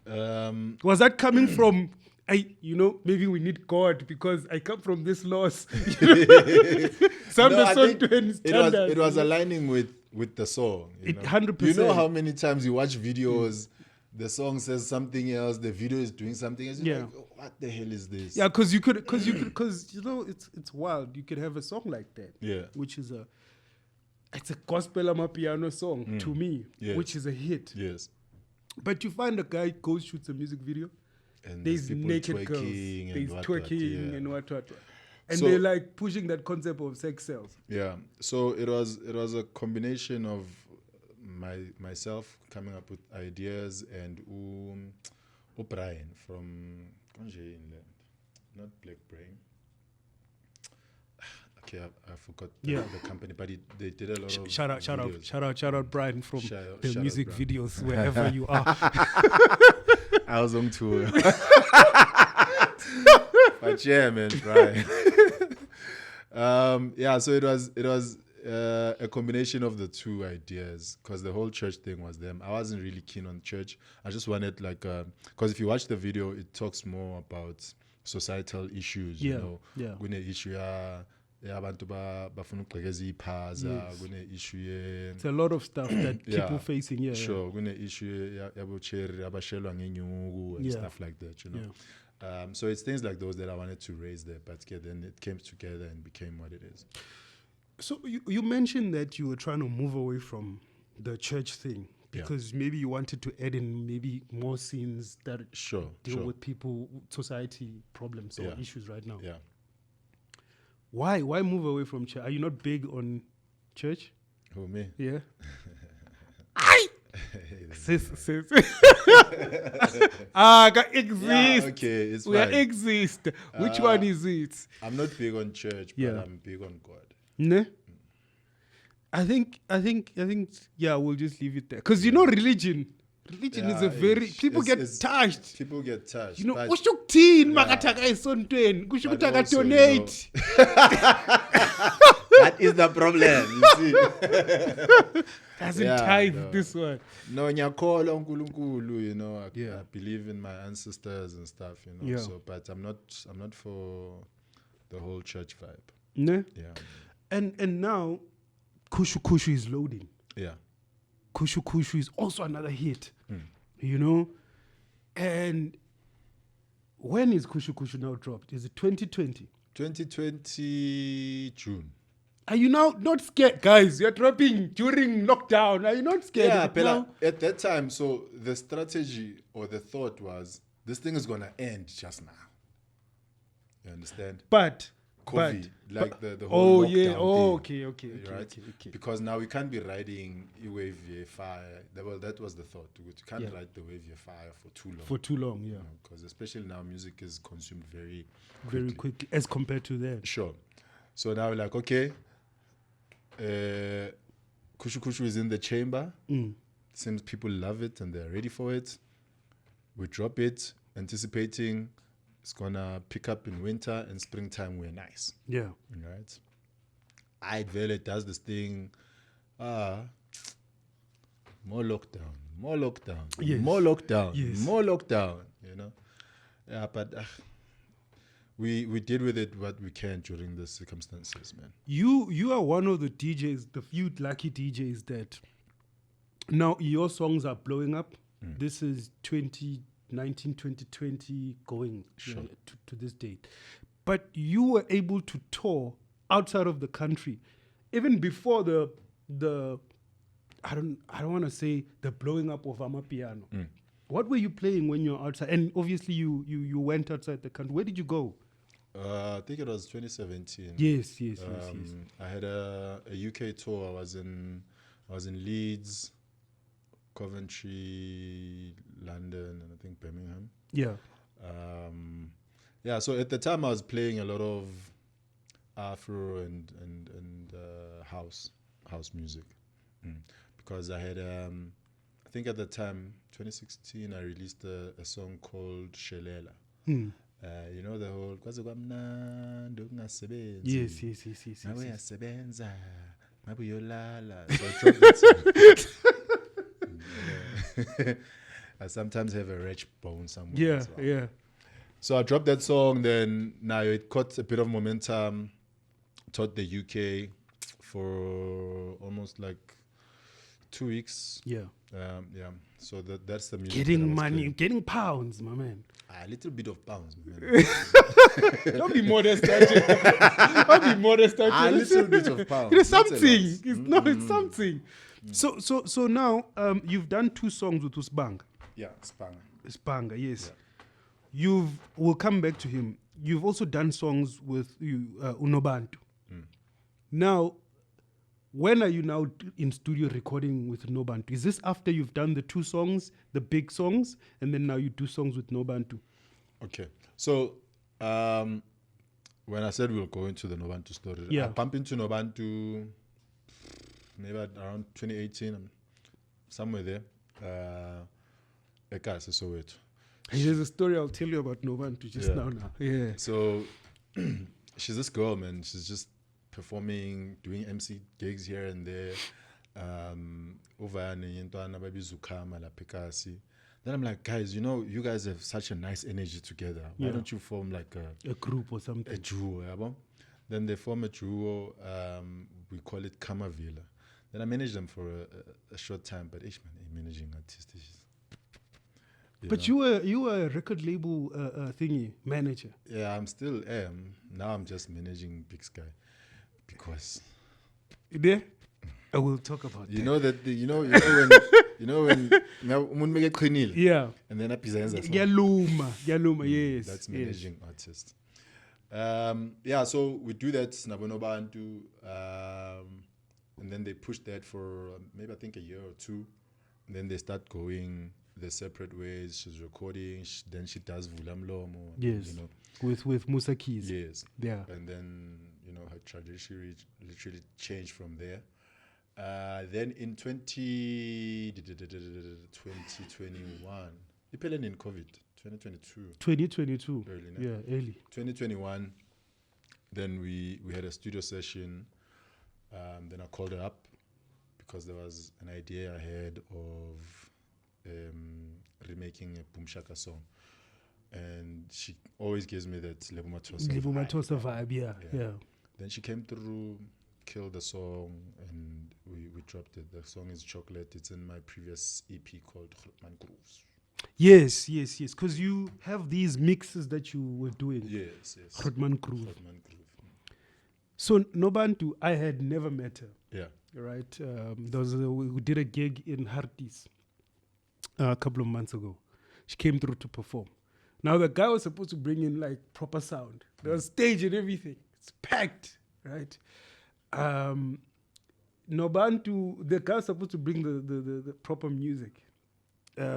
[SPEAKER 2] Was
[SPEAKER 1] Was that coming from, maybe we need God because I come from this loss. Some
[SPEAKER 2] No, I
[SPEAKER 1] song
[SPEAKER 2] think
[SPEAKER 1] to understand
[SPEAKER 2] it was aligning with the song. You
[SPEAKER 1] It
[SPEAKER 2] know?
[SPEAKER 1] 100%.
[SPEAKER 2] You know how many times you watch videos, the song says something else, the video is doing something else. You're
[SPEAKER 1] Yeah.
[SPEAKER 2] like, what the hell is this?
[SPEAKER 1] Yeah, because it's wild. You could have a song like that.
[SPEAKER 2] Yeah.
[SPEAKER 1] Which is it's a gospel amapiano song to me,
[SPEAKER 2] Yes.
[SPEAKER 1] which is a hit.
[SPEAKER 2] Yes.
[SPEAKER 1] But you find a guy goes shoots a music video.
[SPEAKER 2] And
[SPEAKER 1] There's
[SPEAKER 2] people
[SPEAKER 1] naked girls.
[SPEAKER 2] twerking and
[SPEAKER 1] There's
[SPEAKER 2] what,
[SPEAKER 1] twerking
[SPEAKER 2] yeah.
[SPEAKER 1] and what. And
[SPEAKER 2] So-
[SPEAKER 1] they're like pushing that concept of sex cells.
[SPEAKER 2] Yeah. So it was a combination of myself coming up with ideas, and Brian from not Black Brain. Okay, I forgot the company, but they did a lot of
[SPEAKER 1] Shout out Brian from
[SPEAKER 2] Shout
[SPEAKER 1] the
[SPEAKER 2] out
[SPEAKER 1] music
[SPEAKER 2] Brian.
[SPEAKER 1] videos wherever you are.
[SPEAKER 2] I was on tour. But yeah, man, Brian. So it was a combination of the two ideas, because the whole church thing was them. I wasn't really keen on church. I just wanted because if you watch the video, it talks more about societal issues.
[SPEAKER 1] Yeah,
[SPEAKER 2] You know,
[SPEAKER 1] yeah.
[SPEAKER 2] kune issue abantu bafuna ukugqekeza iphaza,
[SPEAKER 1] Yes.
[SPEAKER 2] kune issue
[SPEAKER 1] It's a lot of stuff that
[SPEAKER 2] Yeah,
[SPEAKER 1] people facing. Yeah,
[SPEAKER 2] sure, kune issue yabo cherry abashelwa ngenyuku and
[SPEAKER 1] Yeah.
[SPEAKER 2] stuff like that, you know.
[SPEAKER 1] Yeah.
[SPEAKER 2] So it's things like those that I wanted to raise there, but then it came together and became what it is.
[SPEAKER 1] So you mentioned that you were trying to move away from the church thing
[SPEAKER 2] Yeah.
[SPEAKER 1] because maybe you wanted to add in maybe more scenes that
[SPEAKER 2] Sure,
[SPEAKER 1] deal
[SPEAKER 2] sure.
[SPEAKER 1] with people, society problems or
[SPEAKER 2] Yeah.
[SPEAKER 1] issues right now.
[SPEAKER 2] Yeah.
[SPEAKER 1] Why move away from church? Are you not big on church?
[SPEAKER 2] Who, me?
[SPEAKER 1] Yeah. Sis. Exist.
[SPEAKER 2] Okay, it's
[SPEAKER 1] We are
[SPEAKER 2] fine.
[SPEAKER 1] exist. Which one is it?
[SPEAKER 2] I'm not big on church, but
[SPEAKER 1] Yeah.
[SPEAKER 2] I'm big on God.
[SPEAKER 1] Ne? I think, yeah, we'll just leave it there. Because, you know, religion is a very, people get touched.
[SPEAKER 2] People get touched.
[SPEAKER 1] You know,
[SPEAKER 2] but
[SPEAKER 1] kusho ukuthini makataka esontweni? Kusho
[SPEAKER 2] But
[SPEAKER 1] ukuthi
[SPEAKER 2] also, you
[SPEAKER 1] donate.
[SPEAKER 2] that is the problem, you see.
[SPEAKER 1] Doesn't
[SPEAKER 2] Yeah,
[SPEAKER 1] tithe
[SPEAKER 2] no.
[SPEAKER 1] this one.
[SPEAKER 2] No, nyakholwa uNkulunkulu, you know. I
[SPEAKER 1] Yeah.
[SPEAKER 2] believe in my ancestors and stuff, you know.
[SPEAKER 1] Yeah.
[SPEAKER 2] So, but I'm not for the whole church vibe.
[SPEAKER 1] Ne?
[SPEAKER 2] Yeah.
[SPEAKER 1] And now, Kushu is loading.
[SPEAKER 2] Yeah.
[SPEAKER 1] Kushu is also another hit.
[SPEAKER 2] Mm.
[SPEAKER 1] You know? And when is Kushu now dropped? Is it 2020?
[SPEAKER 2] 2020 June.
[SPEAKER 1] Are you now not scared? Guys, you're dropping during lockdown. Are you not scared?
[SPEAKER 2] Yeah,
[SPEAKER 1] of it
[SPEAKER 2] Pela,
[SPEAKER 1] now?
[SPEAKER 2] at that time, so the strategy or the thought was this thing is gonna end just now. You understand?
[SPEAKER 1] But
[SPEAKER 2] COVID, like the whole
[SPEAKER 1] oh
[SPEAKER 2] lockdown
[SPEAKER 1] yeah,
[SPEAKER 2] thing,
[SPEAKER 1] okay,
[SPEAKER 2] right?
[SPEAKER 1] okay.
[SPEAKER 2] Because now we can't be riding wave fire. Well, that was the thought. You can't
[SPEAKER 1] Yeah.
[SPEAKER 2] ride the wave fire for too long.
[SPEAKER 1] For too long, yeah.
[SPEAKER 2] Because especially now, music is consumed very
[SPEAKER 1] Very quickly as compared to then.
[SPEAKER 2] Sure. So now we're like, okay, Kushu is in the chamber. Seems people love it and they're ready for it. We drop it, anticipating it's gonna pick up in winter and springtime. We're nice,
[SPEAKER 1] Yeah.
[SPEAKER 2] right? Vele does this thing. More lockdown,
[SPEAKER 1] Yes.
[SPEAKER 2] more lockdown,
[SPEAKER 1] Yes.
[SPEAKER 2] more lockdown. You know, yeah, but. We deal with it what we can during the circumstances, man.
[SPEAKER 1] You are one of the DJs, the few lucky DJs that now your songs are blowing up. This is 2019, 2020 going
[SPEAKER 2] Sure.
[SPEAKER 1] to this date. But you were able to tour outside of the country, even before the I don't want to say the blowing up of Amapiano. What were you playing when you were outside? And obviously you went outside the country. Where did you go?
[SPEAKER 2] I think it was 2017.
[SPEAKER 1] Yes.
[SPEAKER 2] I had a UK tour. I was in Leeds, Coventry, London, and I think Birmingham.
[SPEAKER 1] Yeah.
[SPEAKER 2] So at the time I was playing a lot of Afro and house music, because I had I think at the time 2016 I released a song called Shelela. You know the whole kwaze kwamnandi ukungasebenzi.
[SPEAKER 1] Yes.
[SPEAKER 2] Ngabe uyasebenza, ngabe uyolala. So I dropped that song. I sometimes have a wretch bone somewhere.
[SPEAKER 1] Yeah,
[SPEAKER 2] as well.
[SPEAKER 1] yeah.
[SPEAKER 2] So I dropped that song, then now it caught a bit of momentum, toured the UK for almost like 2 weeks.
[SPEAKER 1] Yeah.
[SPEAKER 2] So that's the music.
[SPEAKER 1] Getting
[SPEAKER 2] that I was
[SPEAKER 1] money,
[SPEAKER 2] playing.
[SPEAKER 1] getting pounds, my man.
[SPEAKER 2] A little bit of pounds, man.
[SPEAKER 1] Don't be modest, Ajay. Don't be modest, Ajay.
[SPEAKER 2] A little bit of pounds.
[SPEAKER 1] It is
[SPEAKER 2] Not a
[SPEAKER 1] something.
[SPEAKER 2] lot.
[SPEAKER 1] It's not. It's something. So now you've done 2 songs with Usbanga.
[SPEAKER 2] Yeah, Spang.
[SPEAKER 1] Spanga, yes.
[SPEAKER 2] Yeah.
[SPEAKER 1] We'll come back to him. You've also done songs with Unobantu. Now, when are you now in studio recording with Nobantu? Is this after you've done the 2 songs, the big songs, and then now you do songs with Nobantu?
[SPEAKER 2] Okay. So, when I said we'll go into the Nobantu story,
[SPEAKER 1] Yeah.
[SPEAKER 2] I bumped into Nobantu maybe around 2018, somewhere there. Ekasi Soweto.
[SPEAKER 1] There's a story I'll tell you about Nobantu just
[SPEAKER 2] Yeah.
[SPEAKER 1] now. Yeah.
[SPEAKER 2] So, she's this girl, man. She's just performing, doing MC gigs here and there. Then I'm like, guys, you know, you guys have such a nice energy together. Why
[SPEAKER 1] Yeah.
[SPEAKER 2] don't you form like
[SPEAKER 1] A group or something.
[SPEAKER 2] a duo? Yabo? Then they form a duo. We call it Kamavila. Then I managed them for a short time, but man, managing artists.
[SPEAKER 1] But you were a record label thingy manager.
[SPEAKER 2] Yeah, I'm still am. Now I'm just managing Big Sky because
[SPEAKER 1] There? I will talk about
[SPEAKER 2] you
[SPEAKER 1] that.
[SPEAKER 2] know that when umuntu make qinile
[SPEAKER 1] Yeah.
[SPEAKER 2] and then apizenza
[SPEAKER 1] Yaluma, yes.
[SPEAKER 2] that's
[SPEAKER 1] yes.
[SPEAKER 2] managing artists. Yeah, so we do that Nabonobantu, and then they push that for maybe I think a year or 2, and then they start going their separate ways. She's recording, then she does Vulamlomo.
[SPEAKER 1] Yes.
[SPEAKER 2] You know.
[SPEAKER 1] With Musa Keys.
[SPEAKER 2] Yes.
[SPEAKER 1] Yeah.
[SPEAKER 2] And then, you know, her trajectory literally changed from there. Then in 2021, depending in COVID, 2022.
[SPEAKER 1] 2022.
[SPEAKER 2] Early, no?
[SPEAKER 1] Yeah, early.
[SPEAKER 2] 2021, then we had a studio session. Then I called her up because there was an idea I had of remaking a Boom Shaka song. And she always gives me that Lebo Matosa
[SPEAKER 1] vibe, yeah.
[SPEAKER 2] Then she came through, killed the song, and we dropped it. The song is Chocolate. It's in my previous EP called Grootman Grooves.
[SPEAKER 1] Yes. Because you have these mixes that you were doing.
[SPEAKER 2] Yes.
[SPEAKER 1] Grootman Groove.
[SPEAKER 2] Grootman Groove.
[SPEAKER 1] So Nobantu, I had never met her.
[SPEAKER 2] Yeah.
[SPEAKER 1] Right? We did a gig in Hartis a couple of months ago. She came through to perform. Now the guy was supposed to bring in like proper sound. There was stage and everything. It's packed, right? Nobantu, the guy was supposed to bring the proper music,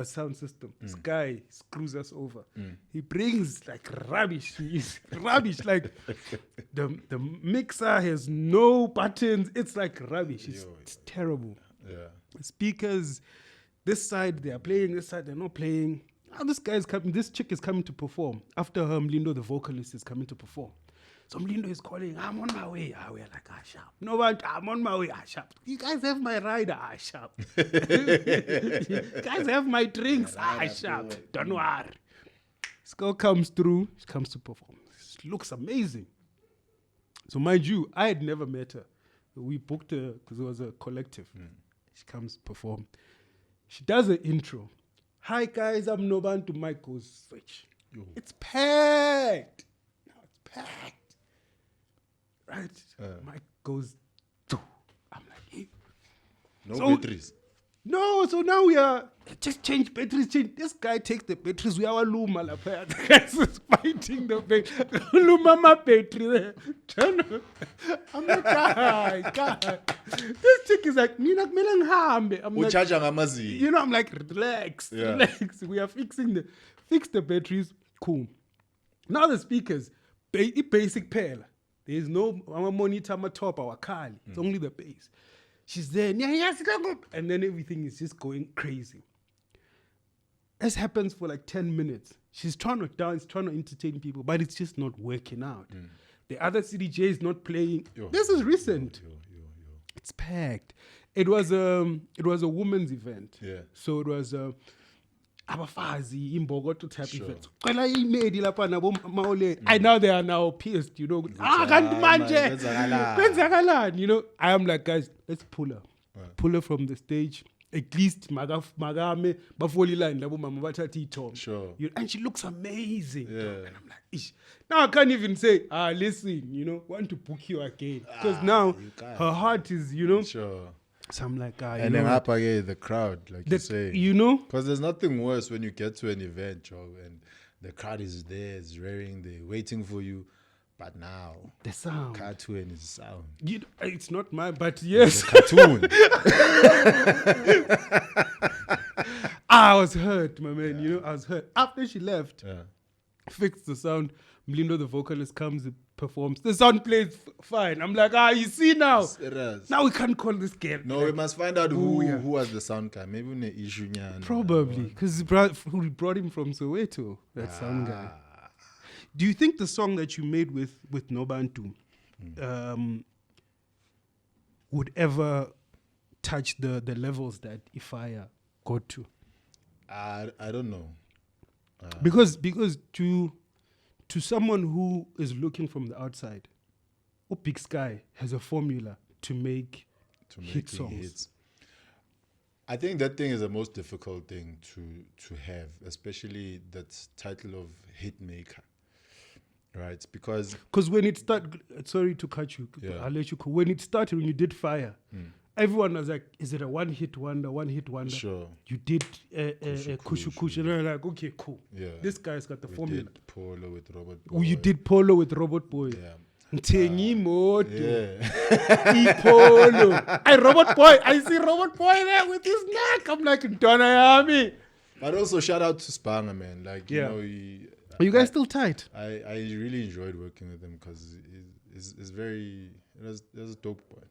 [SPEAKER 1] sound system. This guy screws us over. He brings like rubbish. He's rubbish. Like the mixer has no buttons. It's like rubbish. It's terrible.
[SPEAKER 2] Yeah.
[SPEAKER 1] Speakers, this side they are playing, this side they're not playing. Now this chick is coming to perform. After her, Mlindo, the vocalist, is coming to perform. So Mlindo is calling, I'm on my way. We're like, sharp. No one, I'm on my way, sharp. You guys have my rider, sharp. You guys have my drinks, sharp. Don't worry. This girl comes through, she comes to perform. She looks amazing. So mind you, I had never met her. We booked her because it was a collective. She comes perform. She does an intro. Hi guys, I'm Nobantu. Mike goes switch. It's packed. Now it's packed. Right? Mike goes. Doo. I'm like, hey.
[SPEAKER 2] No
[SPEAKER 1] So-
[SPEAKER 2] batteries.
[SPEAKER 1] No, so now we are just change batteries. This guy takes the batteries. We are luma la paya. The guy is fighting the battery. Luma my battery there. I'm like, God. This chick is like, Nina Melang Hambe. I'm like,
[SPEAKER 2] Uchaja ngamazi.
[SPEAKER 1] you know, I'm like, relax. We are fix the batteries. Cool. Now the speakers, basic pair. There is no monitor, top, our Kali. It's only the bass. She's there, and then everything is just going crazy. This happens for like 10 minutes. She's trying to dance, trying to entertain people, but it's just not working out. The other CDJ is not playing. This is recent. It's packed. It was a women's event.
[SPEAKER 2] Yeah.
[SPEAKER 1] So it was abafazi imbokodo type event. Qela imedi lapha nabo maole. I know they are now pissed, you know. Kanti manje kwenzakalani, you know. I am like, guys, let's pull her. Pull her from the stage. At least magame bafoli line labo mama bathatha ithombe.
[SPEAKER 2] Sure.
[SPEAKER 1] And she looks amazing.
[SPEAKER 2] Yeah.
[SPEAKER 1] And I'm like, ish. Now I can't even say, listen, you know, want to book you again. Because now
[SPEAKER 2] you can't.
[SPEAKER 1] her heart is, you know.
[SPEAKER 2] Sure.
[SPEAKER 1] So I'm like,
[SPEAKER 2] And then up again, the crowd, like you say.
[SPEAKER 1] you know.
[SPEAKER 2] Because there's nothing worse when you get to an event, Joe, and the crowd is there, it's raring, they're waiting for you. But now,
[SPEAKER 1] The sound.
[SPEAKER 2] cartoon is sound.
[SPEAKER 1] It's not mine, but yes.
[SPEAKER 2] The cartoon.
[SPEAKER 1] I was hurt, my man. You know, I was hurt. After she left,
[SPEAKER 2] Yeah.
[SPEAKER 1] fixed the sound. Mlindo, the vocalist, comes, performs. The sound plays fine. I'm like, you see now.
[SPEAKER 2] Serious.
[SPEAKER 1] Now we can't call this girl.
[SPEAKER 2] No, we must find out who
[SPEAKER 1] yeah.
[SPEAKER 2] who was the sound guy. Maybe an issue.
[SPEAKER 1] Probably, because we brought him from Soweto, that sound guy. Do you think the song that you made with Nobantu would ever touch the levels that Ifaya got to?
[SPEAKER 2] I don't know.
[SPEAKER 1] Because to someone who is looking from the outside, Big Sky has a formula to make hit songs.
[SPEAKER 2] Hits. I think that thing is the most difficult thing to have, especially that title of hit maker, right? Because
[SPEAKER 1] when it started, sorry to cut you,
[SPEAKER 2] Yeah.
[SPEAKER 1] I'll let you go. When it started, when you did Fire, everyone was like, is it a one-hit wonder?
[SPEAKER 2] Sure.
[SPEAKER 1] You did Kushu Kushu. And I'm like, okay, cool.
[SPEAKER 2] Yeah.
[SPEAKER 1] This guy's got the
[SPEAKER 2] We
[SPEAKER 1] formula.
[SPEAKER 2] did Polo with Robert
[SPEAKER 1] Oh, you
[SPEAKER 2] Boy.
[SPEAKER 1] did Polo with Robot Boy.
[SPEAKER 2] Yeah.
[SPEAKER 1] Mthengi moto.
[SPEAKER 2] Yeah.
[SPEAKER 1] Polo. Robot Boy. I see Robot Boy there with his neck. I'm like, Donna Yami.
[SPEAKER 2] But also shout out to Spanga, man. Like,
[SPEAKER 1] Yeah.
[SPEAKER 2] you know,
[SPEAKER 1] Are you guys still tight?
[SPEAKER 2] I really enjoyed working with him because he's very, he was a dope boy.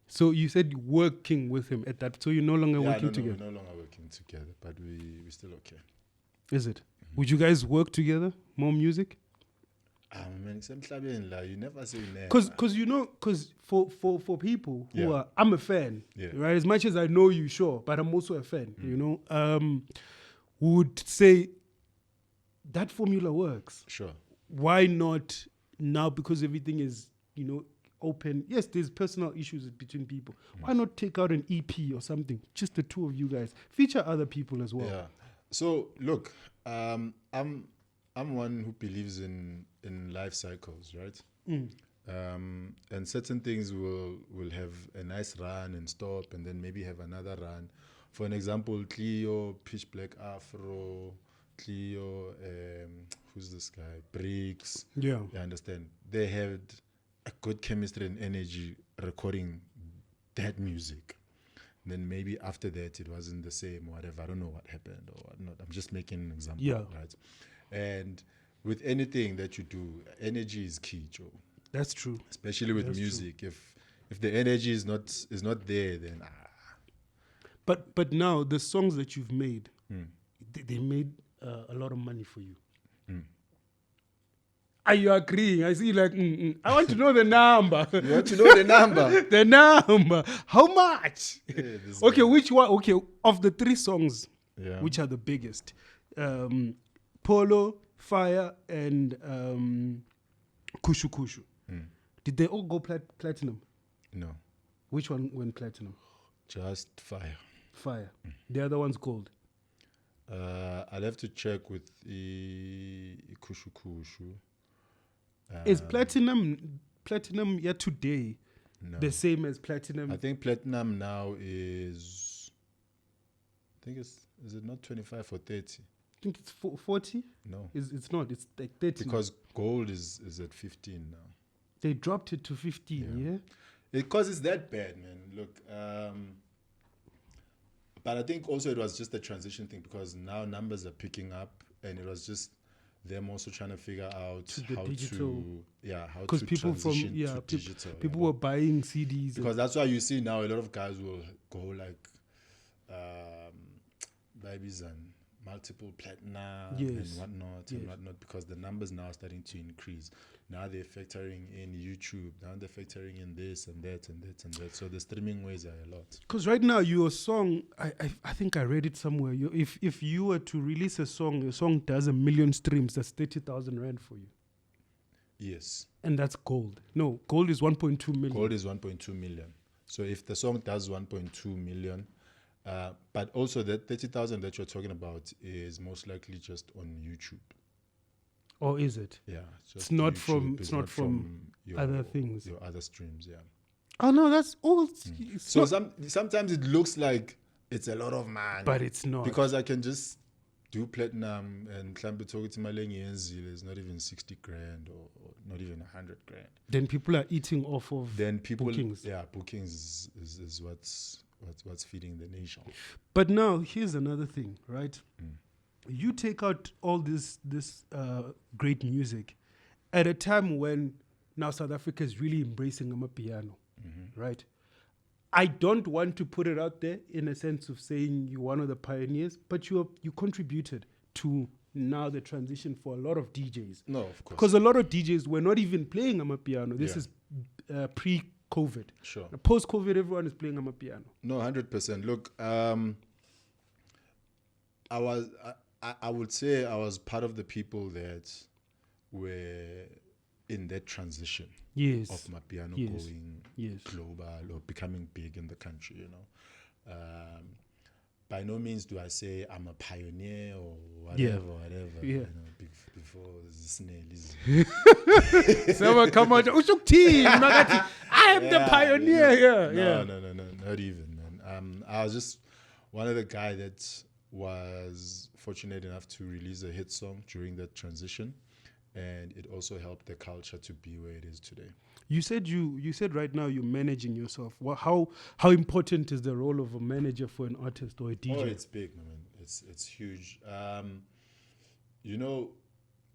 [SPEAKER 1] So you said you're working with him at that. So you're no longer working
[SPEAKER 2] no,
[SPEAKER 1] together.
[SPEAKER 2] we're no longer working together, but we still okay.
[SPEAKER 1] Is it? Would you guys work together? More music?
[SPEAKER 2] Man, you never say never.
[SPEAKER 1] Because you know, because for people who
[SPEAKER 2] Yeah.
[SPEAKER 1] are, I'm a fan,
[SPEAKER 2] Yeah.
[SPEAKER 1] right? As much as I know you, sure, but I'm also a fan. You know, would say that formula works.
[SPEAKER 2] Sure.
[SPEAKER 1] Why not now? Because everything is, open. Yes, there's personal issues between people. Why not take out an EP or something? Just the two of you guys. Feature other people as well.
[SPEAKER 2] Yeah. So look, I'm one who believes in life cycles, right? And certain things will have a nice run and stop, and then maybe have another run. For an example, Cleo, Pitch Black Afro, Cleo, who's this guy? Briggs.
[SPEAKER 1] Yeah.
[SPEAKER 2] You understand? They had a good chemistry and energy recording that music. Then maybe after that it wasn't the same or whatever. I don't know what happened or whatnot. I'm just making an example,
[SPEAKER 1] Yeah.
[SPEAKER 2] right? And with anything that you do, energy is key, Joe.
[SPEAKER 1] That's true.
[SPEAKER 2] Especially with music. If the energy is not there, then
[SPEAKER 1] But now the songs that you've made, they made a lot of money for you. Are you agreeing? I see like, I want to know the number.
[SPEAKER 2] you want to know the number.
[SPEAKER 1] The number. How much?
[SPEAKER 2] This
[SPEAKER 1] Okay,
[SPEAKER 2] guy.
[SPEAKER 1] which one? Okay, of the 3 songs,
[SPEAKER 2] Yeah.
[SPEAKER 1] which are the biggest? Polo, Fire, and Kushu Kushu. Did they all go platinum?
[SPEAKER 2] No,
[SPEAKER 1] Which one went platinum?
[SPEAKER 2] just fire.
[SPEAKER 1] Fire. The other one's gold.
[SPEAKER 2] I'll have to check with the Kushu Kushu.
[SPEAKER 1] Is platinum yet today
[SPEAKER 2] No.
[SPEAKER 1] the same as platinum?
[SPEAKER 2] I think platinum now is. I think is it not 25 or 30?
[SPEAKER 1] I think it's 40.
[SPEAKER 2] No,
[SPEAKER 1] It's not. It's like 30.
[SPEAKER 2] because gold is at 15 now.
[SPEAKER 1] They dropped it to 15. Yeah.
[SPEAKER 2] Because it's that bad, man. Look, but I think also it was just a transition thing because now numbers are picking up, and it was just them also trying to figure out
[SPEAKER 1] the
[SPEAKER 2] how
[SPEAKER 1] digital-
[SPEAKER 2] how
[SPEAKER 1] Because
[SPEAKER 2] to
[SPEAKER 1] people from
[SPEAKER 2] transition to
[SPEAKER 1] people
[SPEAKER 2] digital.
[SPEAKER 1] people were buying CDs.
[SPEAKER 2] Because that's why you see now a lot of guys will go like babies and multiple platinum
[SPEAKER 1] Yes.
[SPEAKER 2] and whatnot because the numbers now are starting to increase. Now they're factoring in YouTube. Now they're factoring in this and that and that and that. So the streaming ways are a lot.
[SPEAKER 1] Because right now your song, I think I read it somewhere. If you were to release a song, your song does 1 million streams. That's 30,000 rand for you,
[SPEAKER 2] Yes.
[SPEAKER 1] and that's gold. No, gold is 1.2 million.
[SPEAKER 2] Gold is 1.2 million. So if the song does 1.2 million, but also that 30,000 that you're talking about is most likely just on YouTube.
[SPEAKER 1] Or is it?
[SPEAKER 2] Yeah,
[SPEAKER 1] It's not from-
[SPEAKER 2] It's
[SPEAKER 1] it's not from other things.
[SPEAKER 2] your other streams. Yeah.
[SPEAKER 1] Oh no, that's all. It's
[SPEAKER 2] So
[SPEAKER 1] not-
[SPEAKER 2] sometimes it looks like it's a lot of money,
[SPEAKER 1] but it's not.
[SPEAKER 2] because I can just do platinum and mhlambe talk to Malengi is not even 60 grand or not even 100 grand.
[SPEAKER 1] Then people are eating off of
[SPEAKER 2] Then people,
[SPEAKER 1] bookings.
[SPEAKER 2] yeah, bookings is what's feeding the nation.
[SPEAKER 1] But now here's another thing, right?
[SPEAKER 2] Mm.
[SPEAKER 1] You take out all this great music at a time when now South Africa is really embracing Amapiano, right? I don't want to put it out there in a sense of saying you're one of the pioneers, but you contributed to now the transition for a lot of DJs.
[SPEAKER 2] No, of course.
[SPEAKER 1] Because a lot of DJs were not even playing Amapiano. This
[SPEAKER 2] Yeah.
[SPEAKER 1] is pre-COVID.
[SPEAKER 2] Sure.
[SPEAKER 1] Post-COVID, everyone is playing Amapiano.
[SPEAKER 2] No, 100%. Look, I would say I was part of the people that were in that transition
[SPEAKER 1] Yes.
[SPEAKER 2] of Mapiano
[SPEAKER 1] Yes.
[SPEAKER 2] going
[SPEAKER 1] Yes.
[SPEAKER 2] global or becoming big in the country, you know. By no means do I say I'm a pioneer or whatever.
[SPEAKER 1] Yeah.
[SPEAKER 2] You know, before Snell
[SPEAKER 1] Someone come out, "Ushukti, Nagati, I am the pioneer here."
[SPEAKER 2] No, not even, man. I was just one of the guys that was fortunate enough to release a hit song during that transition, and it also helped the culture to be where it is today.
[SPEAKER 1] You said right now you're managing yourself. How important is the role of a manager for an artist or a DJ?
[SPEAKER 2] Oh, it's big, man. It's huge. You know,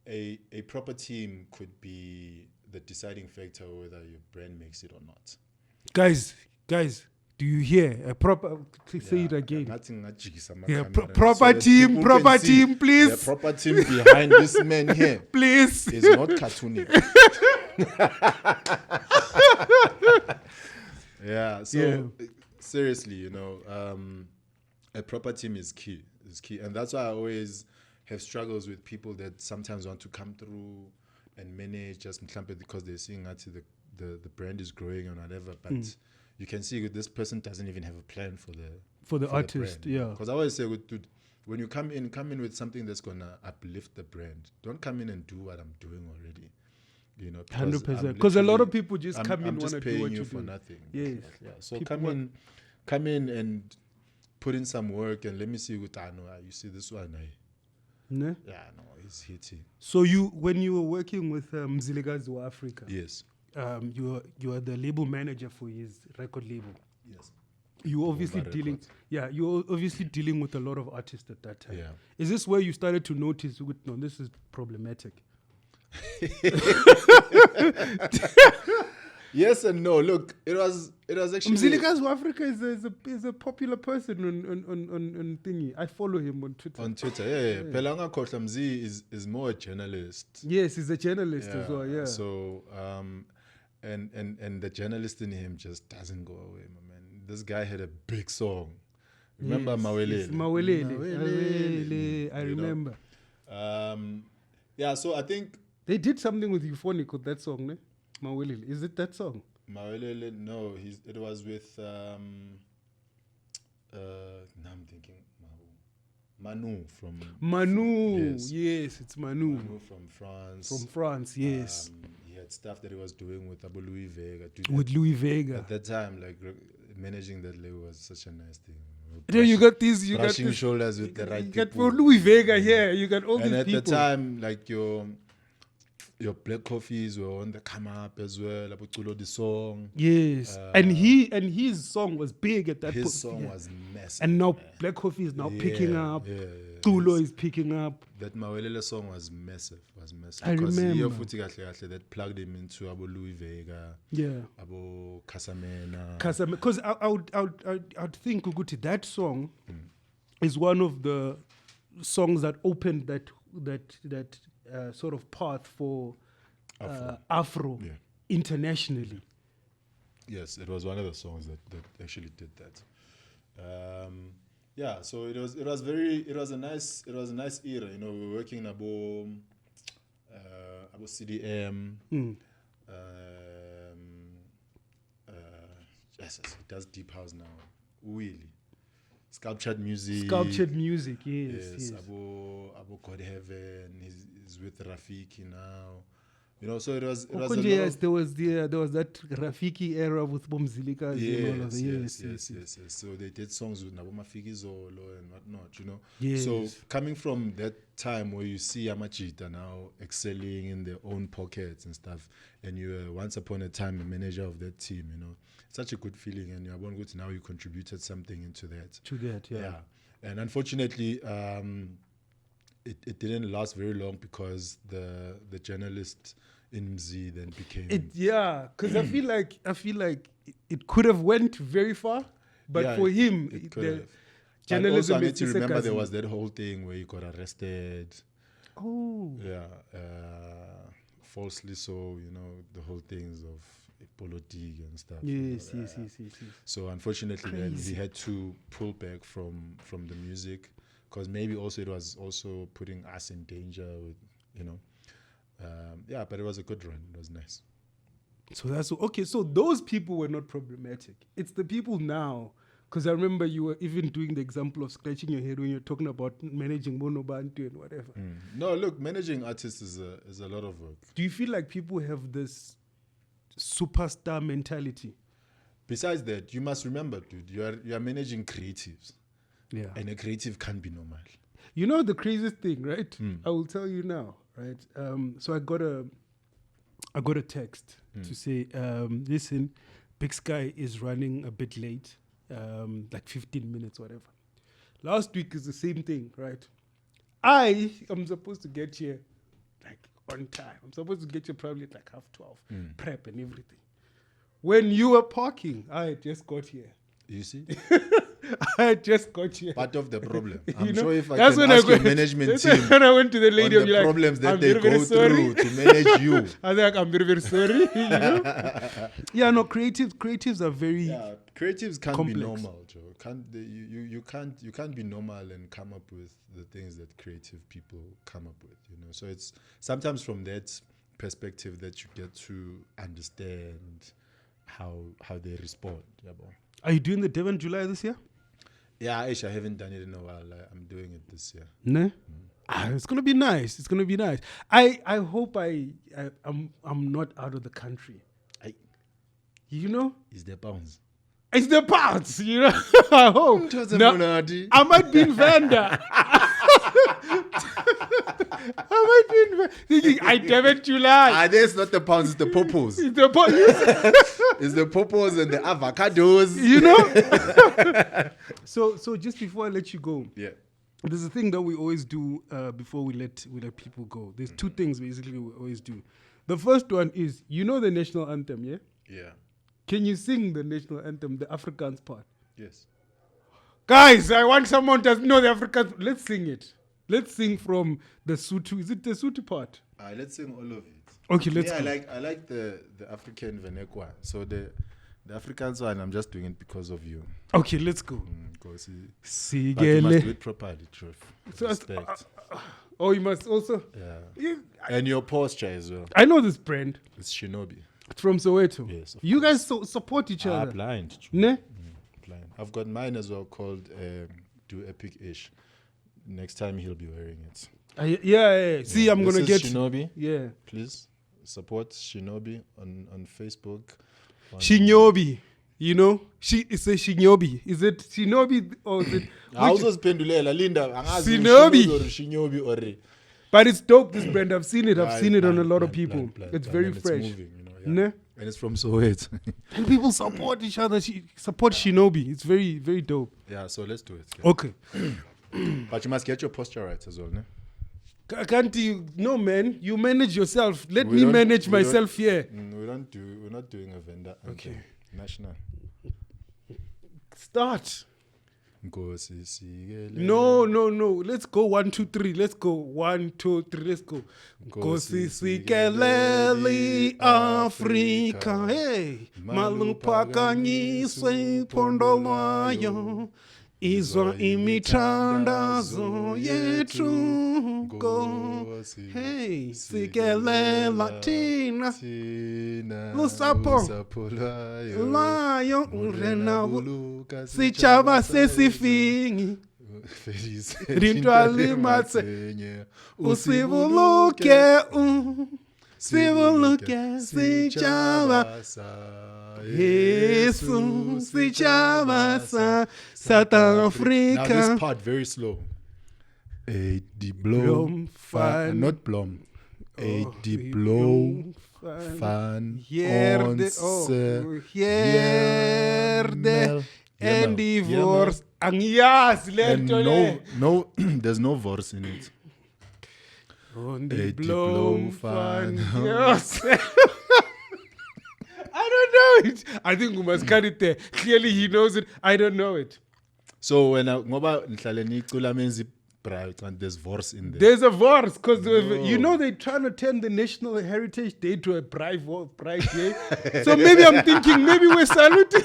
[SPEAKER 2] a proper team could be the deciding factor whether your brand makes it or not.
[SPEAKER 1] Guys, do you hear? A proper, say it again.
[SPEAKER 2] Nothing ngajikisa
[SPEAKER 1] Yeah,
[SPEAKER 2] camera
[SPEAKER 1] proper
[SPEAKER 2] that
[SPEAKER 1] team,
[SPEAKER 2] people
[SPEAKER 1] proper
[SPEAKER 2] can see
[SPEAKER 1] team, please.
[SPEAKER 2] The proper team behind this man here
[SPEAKER 1] Please.
[SPEAKER 2] is not cartooning. Yeah. So
[SPEAKER 1] Yeah.
[SPEAKER 2] seriously, you know, a proper team is key. And that's why I always have struggles with people that sometimes want to come through and manage just mhlampe because they're seeing that the brand is growing or whatever. But you can see this person doesn't even have a plan for the
[SPEAKER 1] artist,
[SPEAKER 2] brand.
[SPEAKER 1] yeah.
[SPEAKER 2] Because I always say, dude, when you come in with something that's gonna uplift the brand. Don't come in and do what I'm doing already. You know,
[SPEAKER 1] 100%. Because a lot of
[SPEAKER 2] literally-
[SPEAKER 1] people just
[SPEAKER 2] I'm
[SPEAKER 1] come in
[SPEAKER 2] I'm
[SPEAKER 1] want
[SPEAKER 2] just
[SPEAKER 1] to do
[SPEAKER 2] paying
[SPEAKER 1] what
[SPEAKER 2] you
[SPEAKER 1] you
[SPEAKER 2] for
[SPEAKER 1] do.
[SPEAKER 2] nothing.
[SPEAKER 1] Yes.
[SPEAKER 2] Yeah. So
[SPEAKER 1] People
[SPEAKER 2] come in and put in some work and let me see what I know. You see this one,
[SPEAKER 1] Ne?
[SPEAKER 2] yeah, no, it's hitting.
[SPEAKER 1] So when you were working with Mzilikazi wa Africa,
[SPEAKER 2] Yes.
[SPEAKER 1] you are the label manager for his record label.
[SPEAKER 2] Yes.
[SPEAKER 1] You obviously
[SPEAKER 2] Bomba
[SPEAKER 1] dealing,
[SPEAKER 2] Records.
[SPEAKER 1] yeah. You're obviously dealing with a lot of artists at that time.
[SPEAKER 2] Yeah.
[SPEAKER 1] Is this where you started to notice? No, this is problematic.
[SPEAKER 2] Yes and no. Look, it was actually
[SPEAKER 1] Mzilikazi wa Africa is a popular person on thingy. I follow him on Twitter.
[SPEAKER 2] on Twitter. Yeah. Pelanga Kotlamzi is more a journalist.
[SPEAKER 1] Yes, he's a journalist as well. Yeah.
[SPEAKER 2] So and the journalist in him just doesn't go away, my man. This guy had a big song. Remember
[SPEAKER 1] Yes,
[SPEAKER 2] Mawelele?
[SPEAKER 1] yes, Mawelele. I
[SPEAKER 2] You know?
[SPEAKER 1] remember.
[SPEAKER 2] Yeah, so I think
[SPEAKER 1] They did something with Euphonic with that song, ne? Mawelele. Is it that song?
[SPEAKER 2] Mawelele, no, it was with now I'm thinking Manu from
[SPEAKER 1] Manu.
[SPEAKER 2] Yes.
[SPEAKER 1] Yes, it's Manu.
[SPEAKER 2] Manu from France.
[SPEAKER 1] From France, yes.
[SPEAKER 2] He had stuff that he was doing with Abu Louis Vega. Dude,
[SPEAKER 1] With Louis Vega.
[SPEAKER 2] at that time, like managing that label was such a nice thing.
[SPEAKER 1] Then you got these, you got
[SPEAKER 2] brushing
[SPEAKER 1] this,
[SPEAKER 2] shoulders with the right
[SPEAKER 1] you got
[SPEAKER 2] people.
[SPEAKER 1] for Louis Vega here. You got all
[SPEAKER 2] And
[SPEAKER 1] these
[SPEAKER 2] at
[SPEAKER 1] people.
[SPEAKER 2] the time, like your black coffees were on the come up as well. Abu Chulo the song.
[SPEAKER 1] Yes, and his song was big at that point.
[SPEAKER 2] His song
[SPEAKER 1] Yeah.
[SPEAKER 2] was massive.
[SPEAKER 1] And now
[SPEAKER 2] man.
[SPEAKER 1] Black Coffee is now picking
[SPEAKER 2] Yeah,
[SPEAKER 1] up.
[SPEAKER 2] yeah.
[SPEAKER 1] Tulo is picking up.
[SPEAKER 2] That Mawelele song was massive.
[SPEAKER 1] I
[SPEAKER 2] Because he
[SPEAKER 1] remember.
[SPEAKER 2] futhi kahle kahle that plugged him into Abu Louis Vega,
[SPEAKER 1] Yeah.
[SPEAKER 2] Abu Casamena.
[SPEAKER 1] Because I would think Uguti, that song is one of the songs that opened that sort of path for Afro
[SPEAKER 2] Yeah.
[SPEAKER 1] internationally.
[SPEAKER 2] Yes, it was one of the songs that actually did that. Yeah, so it was a nice era. You know, we were working in Abu CDM. Yes, he does deep house now. Really, sculptured music.
[SPEAKER 1] Sculptured music, yes.
[SPEAKER 2] Yes, Abu God Heaven. He's with Rafiki now. You know, so it was a
[SPEAKER 1] Okonje,
[SPEAKER 2] lot
[SPEAKER 1] yes,
[SPEAKER 2] of,
[SPEAKER 1] there was that Rafiki era with Bomzilika and all of
[SPEAKER 2] yes,
[SPEAKER 1] that.
[SPEAKER 2] yes. So they did songs with Naboma Fikizolo and whatnot, you know.
[SPEAKER 1] Yes.
[SPEAKER 2] So coming from that time where you see Yamachita now excelling in their own pockets and stuff, and you were once upon a time a manager of that team, you know, it's such a good feeling, and you're good now you contributed something into that.
[SPEAKER 1] To that, yeah.
[SPEAKER 2] And unfortunately, it didn't last very long because the journalist in Mzi then became
[SPEAKER 1] Because I feel like it could have went very far, but for him,
[SPEAKER 2] it could
[SPEAKER 1] the
[SPEAKER 2] have.
[SPEAKER 1] journalism
[SPEAKER 2] I need
[SPEAKER 1] is
[SPEAKER 2] to remember there
[SPEAKER 1] sarcasm.
[SPEAKER 2] was that whole thing where he got arrested.
[SPEAKER 1] Oh,
[SPEAKER 2] Falsely so, you know, the whole things of politics and stuff.
[SPEAKER 1] yes.
[SPEAKER 2] So unfortunately, then he
[SPEAKER 1] Crazy.
[SPEAKER 2] had to pull back from the music because maybe also it was also putting us in danger with, you know. But it was a good run. It was nice.
[SPEAKER 1] So that's okay. So those people were not problematic. It's the people now. Because I remember you were even doing the example of scratching your head when you're talking about managing Monobantu and whatever.
[SPEAKER 2] No, look, managing artists is a lot of work.
[SPEAKER 1] Do you feel like people have this superstar mentality?
[SPEAKER 2] Besides that, you must remember, dude, you are managing creatives,
[SPEAKER 1] Yeah.
[SPEAKER 2] and a creative can't be normal.
[SPEAKER 1] You know the craziest thing, right? I will tell you now, right? So I got a text to say, listen, Big Sky is running a bit late, like 15 minutes, whatever. Last week is the same thing, right? I am supposed to get here like on time. I'm supposed to get here probably at like 12:30, prep and everything. When you were parking, I had just got here.
[SPEAKER 2] You see?
[SPEAKER 1] I had just got here.
[SPEAKER 2] Part of the problem.
[SPEAKER 1] You
[SPEAKER 2] I'm
[SPEAKER 1] know,
[SPEAKER 2] sure if I
[SPEAKER 1] that's
[SPEAKER 2] can
[SPEAKER 1] when I
[SPEAKER 2] ask your
[SPEAKER 1] went-
[SPEAKER 2] management
[SPEAKER 1] that's
[SPEAKER 2] team
[SPEAKER 1] when I went to the lady,
[SPEAKER 2] on
[SPEAKER 1] I'm
[SPEAKER 2] the
[SPEAKER 1] like,
[SPEAKER 2] problems that
[SPEAKER 1] I'm
[SPEAKER 2] they
[SPEAKER 1] very, very
[SPEAKER 2] go
[SPEAKER 1] sorry.
[SPEAKER 2] through to manage you.
[SPEAKER 1] I was like, I'm very, very sorry. You know? Yeah, no, creatives are very.
[SPEAKER 2] Yeah, creatives can't
[SPEAKER 1] Complex.
[SPEAKER 2] be normal, Joe. You can't be normal and come up with the things that creative people come up with. You know, so it's sometimes from that perspective that you get to understand how they respond. Yeah, bro.
[SPEAKER 1] Are you doing the Devon July this year?
[SPEAKER 2] Yeah, I haven't done it in a while. I'm doing it this year.
[SPEAKER 1] No. It's gonna be nice. It's gonna be nice. I hope I'm not out of the country. You know,
[SPEAKER 2] Is there pounds?
[SPEAKER 1] it's the parts. You know, I hope. No, I might be in Vanda. I might be in Vanda. Thinking, I Devon July.
[SPEAKER 2] There's not the pounds, it's the popos.
[SPEAKER 1] It's the part.
[SPEAKER 2] It's the popos and the avocados.
[SPEAKER 1] You know. So just before I let you go,
[SPEAKER 2] Yeah.
[SPEAKER 1] there's a thing that we always do before we let people go. There's two things basically we always do. The first one is, you know, the national anthem, yeah?
[SPEAKER 2] Yeah.
[SPEAKER 1] Can you sing the national anthem, the Afrikaans part?
[SPEAKER 2] Yes.
[SPEAKER 1] Guys, I want someone to know the Afrikaans. Let's sing it. Let's sing from the Sotho. Is it the Sotho part?
[SPEAKER 2] Let's sing all of it.
[SPEAKER 1] Okay, let's
[SPEAKER 2] Yeah,
[SPEAKER 1] go.
[SPEAKER 2] I like the African Venekwa. So the Afrikaans one, I'm just doing it because of you.
[SPEAKER 1] Okay, let's go.
[SPEAKER 2] Because but you must do
[SPEAKER 1] Sigele.
[SPEAKER 2] it properly, Truth.
[SPEAKER 1] So
[SPEAKER 2] Respect.
[SPEAKER 1] Oh, you must also.
[SPEAKER 2] Yeah. And your posture as well.
[SPEAKER 1] I know this brand.
[SPEAKER 2] It's Shinobi.
[SPEAKER 1] It's from Soweto.
[SPEAKER 2] Yes, of
[SPEAKER 1] You guys support each other.
[SPEAKER 2] Blind.
[SPEAKER 1] Ne?
[SPEAKER 2] Blind. I've got mine as well called Do Epic Ish. Next time he'll be wearing it.
[SPEAKER 1] Yeah. See, I'm
[SPEAKER 2] This
[SPEAKER 1] gonna
[SPEAKER 2] is
[SPEAKER 1] get.
[SPEAKER 2] Shinobi.
[SPEAKER 1] Yeah.
[SPEAKER 2] Please support Shinobi on Facebook. on-
[SPEAKER 1] Shinobi. You know, it's a Shinobi. Is it Shinobi or is it?
[SPEAKER 2] Awuzoziphendulela, Linda, angazi
[SPEAKER 1] Shinobi.
[SPEAKER 2] Shinobi or Shinobi or
[SPEAKER 1] But it's dope. This brand, I've seen it. I've
[SPEAKER 2] Blind,
[SPEAKER 1] seen it on a
[SPEAKER 2] blind,
[SPEAKER 1] lot of
[SPEAKER 2] blind,
[SPEAKER 1] people.
[SPEAKER 2] blind, blind,
[SPEAKER 1] It's
[SPEAKER 2] blind,
[SPEAKER 1] very
[SPEAKER 2] and
[SPEAKER 1] fresh.
[SPEAKER 2] moving, you know, yeah.
[SPEAKER 1] Ne?
[SPEAKER 2] And it's from Soweto.
[SPEAKER 1] And people support each other. Support Shinobi. It's very, very dope.
[SPEAKER 2] Yeah, so let's do it. Yeah.
[SPEAKER 1] Okay.
[SPEAKER 2] But you must get your posture right as well, ne?
[SPEAKER 1] Can't you? No, man. You manage yourself. Let
[SPEAKER 2] We
[SPEAKER 1] me
[SPEAKER 2] don't-
[SPEAKER 1] manage
[SPEAKER 2] we
[SPEAKER 1] myself here.
[SPEAKER 2] We're not doing a vendor.
[SPEAKER 1] Okay.
[SPEAKER 2] National.
[SPEAKER 1] Start.
[SPEAKER 2] Nkosi sikelele.
[SPEAKER 1] No. Let's go 1, 2, 3. Let's go 1, 2, 3. Let's go. Nkosi sikelele Afrika. Hey, maluphakanyiswe iphondo lwayo. Izwa imithandazo yethu. Nkosi. Hey, sikelela thina. Lusapho. Lwayo urena sitshaba sesifingi. Rintwa limatse. Usibuluke Sivuluke Sijaba Jesus Sijaba South
[SPEAKER 2] Now
[SPEAKER 1] Africa.
[SPEAKER 2] this part very slow. A di blom fan, not blom. A di blom fan
[SPEAKER 1] Heerde, heerde, en divorce. Angias,
[SPEAKER 2] And no, there's no verse in it.
[SPEAKER 1] On
[SPEAKER 2] A
[SPEAKER 1] the
[SPEAKER 2] di
[SPEAKER 1] blow
[SPEAKER 2] blow
[SPEAKER 1] fan.
[SPEAKER 2] fan.
[SPEAKER 1] Yes. I don't know it. I think we must cut it there. Clearly he knows it. I don't know it.
[SPEAKER 2] So when ngoba nihlale nicula menzi bright and there's verse in there.
[SPEAKER 1] There's a verse because you know they're trying to turn the National Heritage Day to a pride day. So maybe I'm thinking maybe we're saluting.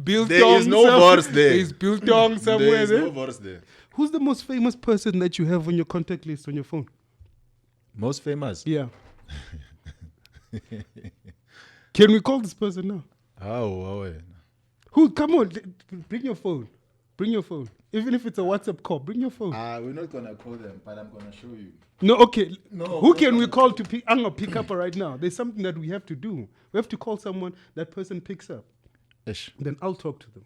[SPEAKER 1] Biltong
[SPEAKER 2] There is no
[SPEAKER 1] somewhere.
[SPEAKER 2] verse there.
[SPEAKER 1] There's Biltong somewhere
[SPEAKER 2] There is
[SPEAKER 1] there.
[SPEAKER 2] no verse there.
[SPEAKER 1] Who's the most famous person that you have on your contact list on your phone?
[SPEAKER 2] Most famous.
[SPEAKER 1] Yeah. Can we call this person now?
[SPEAKER 2] Oh,
[SPEAKER 1] Who? Come on, bring your phone. Bring your phone. Even if it's a WhatsApp call, bring your phone.
[SPEAKER 2] we're not gonna call them, but I'm gonna show you.
[SPEAKER 1] No, okay.
[SPEAKER 2] No,
[SPEAKER 1] Who can we call to pick? I'm gonna pick up right now. There's something that we have to do. We have to call someone. That person picks up.
[SPEAKER 2] Ish.
[SPEAKER 1] Then I'll talk to them.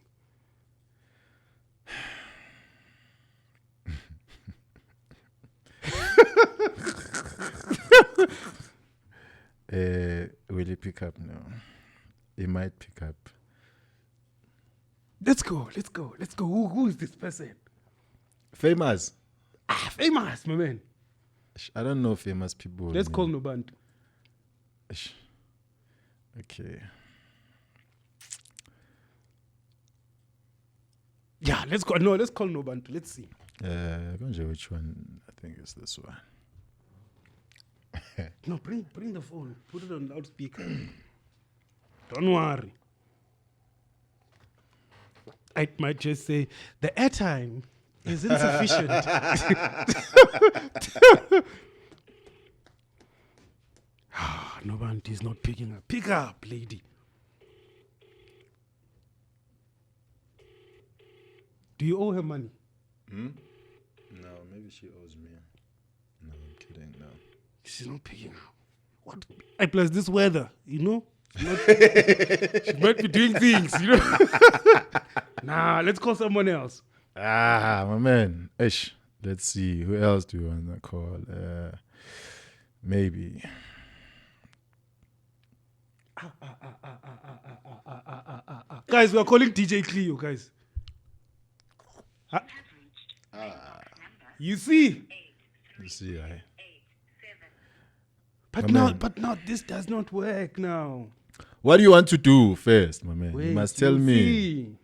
[SPEAKER 2] Will he pick up? No. He might pick up.
[SPEAKER 1] Let's go. Let's go. Let's go. Who is this person?
[SPEAKER 2] Famous.
[SPEAKER 1] Famous, my man.
[SPEAKER 2] Ish, I don't know famous people.
[SPEAKER 1] Let's call Nobantu.
[SPEAKER 2] Ish. Okay.
[SPEAKER 1] Yeah, let's go. No, let's call Nobantu. Let's see.
[SPEAKER 2] Which one? I think it's this one.
[SPEAKER 1] No, bring the phone. Put it on loudspeaker. Don't worry. I might just say the airtime is insufficient. Nobantu is not picking up. Pick up, lady. Do you owe her money?
[SPEAKER 2] No, maybe she owes me. No, I'm kidding. No.
[SPEAKER 1] She's not picking up. What? Plus this weather, you know? She might be doing things, you know? Nah, let's call someone else.
[SPEAKER 2] My man. Ish. Let's see. Who else do you want to call? Maybe.
[SPEAKER 1] Guys, we are calling DJ Cleo, guys. You see?
[SPEAKER 2] You see,
[SPEAKER 1] But
[SPEAKER 2] My
[SPEAKER 1] now,
[SPEAKER 2] man.
[SPEAKER 1] this does not work now.
[SPEAKER 2] What do you want to do first, my man?
[SPEAKER 1] Wait,
[SPEAKER 2] you must tell
[SPEAKER 1] you
[SPEAKER 2] me.
[SPEAKER 1] see.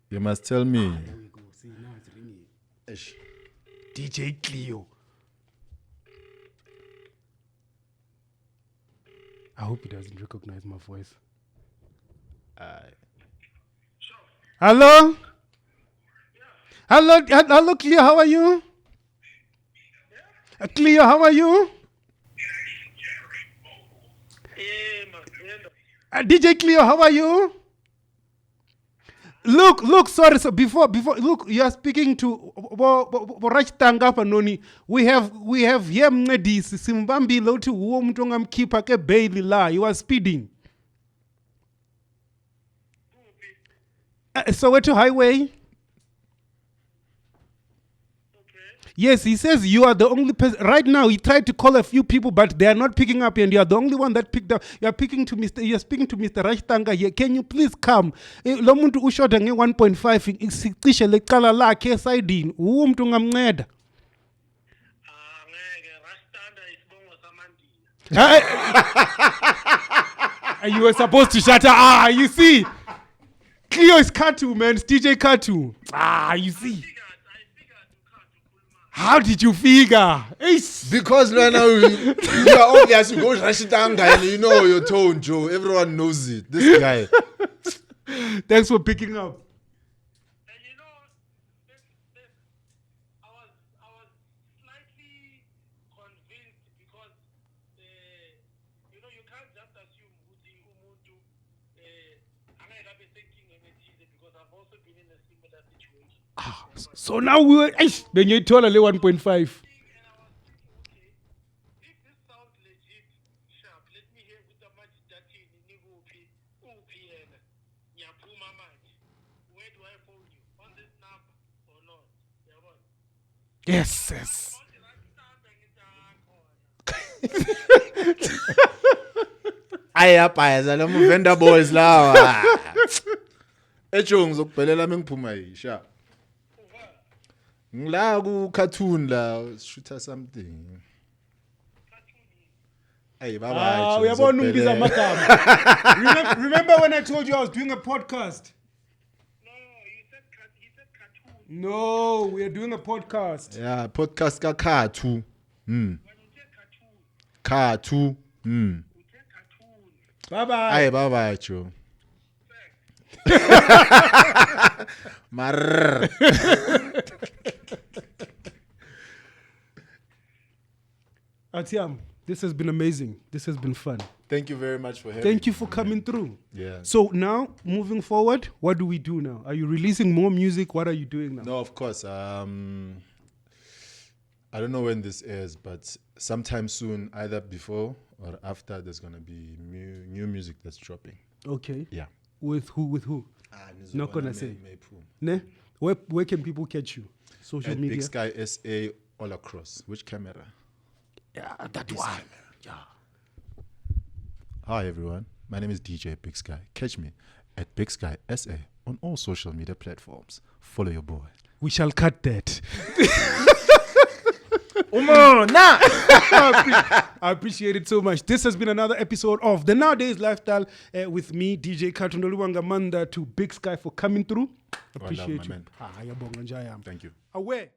[SPEAKER 2] You must tell me.
[SPEAKER 1] There we go. See, now it's ringing.
[SPEAKER 2] Ish.
[SPEAKER 1] DJ Cleo. I hope he doesn't recognize my voice. Hello? Hello, Cleo, how are you? Cleo, how are you? DJ Cleo, how are you? Look, sorry, so before, look, you are speaking to Borachitanga Panoni. We have here Mnedis, Simbambi Loti, Womtongam Kipa ke Bailey La. You are speeding. Soweto Highway. Yes, he says you are the only person. Right now, he tried to call a few people, but they are not picking up, and you are the only one that picked up. You are speaking to Mr. Rashtanga here. Can you please come? Lo muntu ushoda nge 1.5 isicishe lecala lakhe esayidini. Umuntu ngamnceda. You were supposed to shut up. You see? Cleo is Katu, man. It's DJ Katu. You see? How did you figure?
[SPEAKER 2] Because right now you are obvious. You go Rashidanga and you know your tone, Joe. Everyone knows it. This guy.
[SPEAKER 1] Thanks for picking up.
[SPEAKER 3] And you know, I was slightly convinced because you know you can't just assume ukuthi umuntu angeke abe thinking ngethize because I've also been in a similar situation.
[SPEAKER 1] So now we were then you told her 1.5.
[SPEAKER 3] And I was thinking, okay,
[SPEAKER 1] Yes, yes.
[SPEAKER 2] Ayaphaza lama vendor boys lawa. Ejo ngizokubhelela mengiphuma yisha. Ngila ku cartoon la shoot something. Hey baba.
[SPEAKER 1] Uyabona ungibiza amagama. Remember when I told you I was doing a podcast?
[SPEAKER 3] No, he said cartoon.
[SPEAKER 1] No, we are doing a podcast.
[SPEAKER 2] Yeah, podcast ka Khathu.
[SPEAKER 3] When you say
[SPEAKER 2] Khathu.
[SPEAKER 3] cartoon, you say cartoon.
[SPEAKER 1] Bye-bye.
[SPEAKER 2] Hey baba Joe. Mar.
[SPEAKER 1] Atiam, this has been amazing. This has been fun.
[SPEAKER 2] Thank you very much for having
[SPEAKER 1] Thank you
[SPEAKER 2] me,
[SPEAKER 1] for
[SPEAKER 2] man.
[SPEAKER 1] coming through.
[SPEAKER 2] Yeah.
[SPEAKER 1] So now, moving forward, what do we do now? Are you releasing more music? What are you doing now?
[SPEAKER 2] No, of course. I don't know when this airs, but sometime soon, either before or after, there's gonna be new music that's dropping.
[SPEAKER 1] Okay.
[SPEAKER 2] Yeah.
[SPEAKER 1] With who? With who? Not gonna say. Ne? Where can people catch you? Social
[SPEAKER 2] At
[SPEAKER 1] media?
[SPEAKER 2] Big Sky SA all across. Which camera?
[SPEAKER 1] Yeah, that one. Yeah.
[SPEAKER 2] Hi everyone. My name is DJ Big Sky. Catch me at Big Sky SA on all social media platforms. Follow your boy.
[SPEAKER 1] We shall cut that. I appreciate it so much. This has been another episode of The Nowadays Lifestyle with me, DJ Katundoluwanga Manda, to Big Sky for coming through. Appreciate
[SPEAKER 2] my
[SPEAKER 1] you.
[SPEAKER 2] man.
[SPEAKER 1] Yabonga njayam.
[SPEAKER 2] Thank you.
[SPEAKER 1] Away.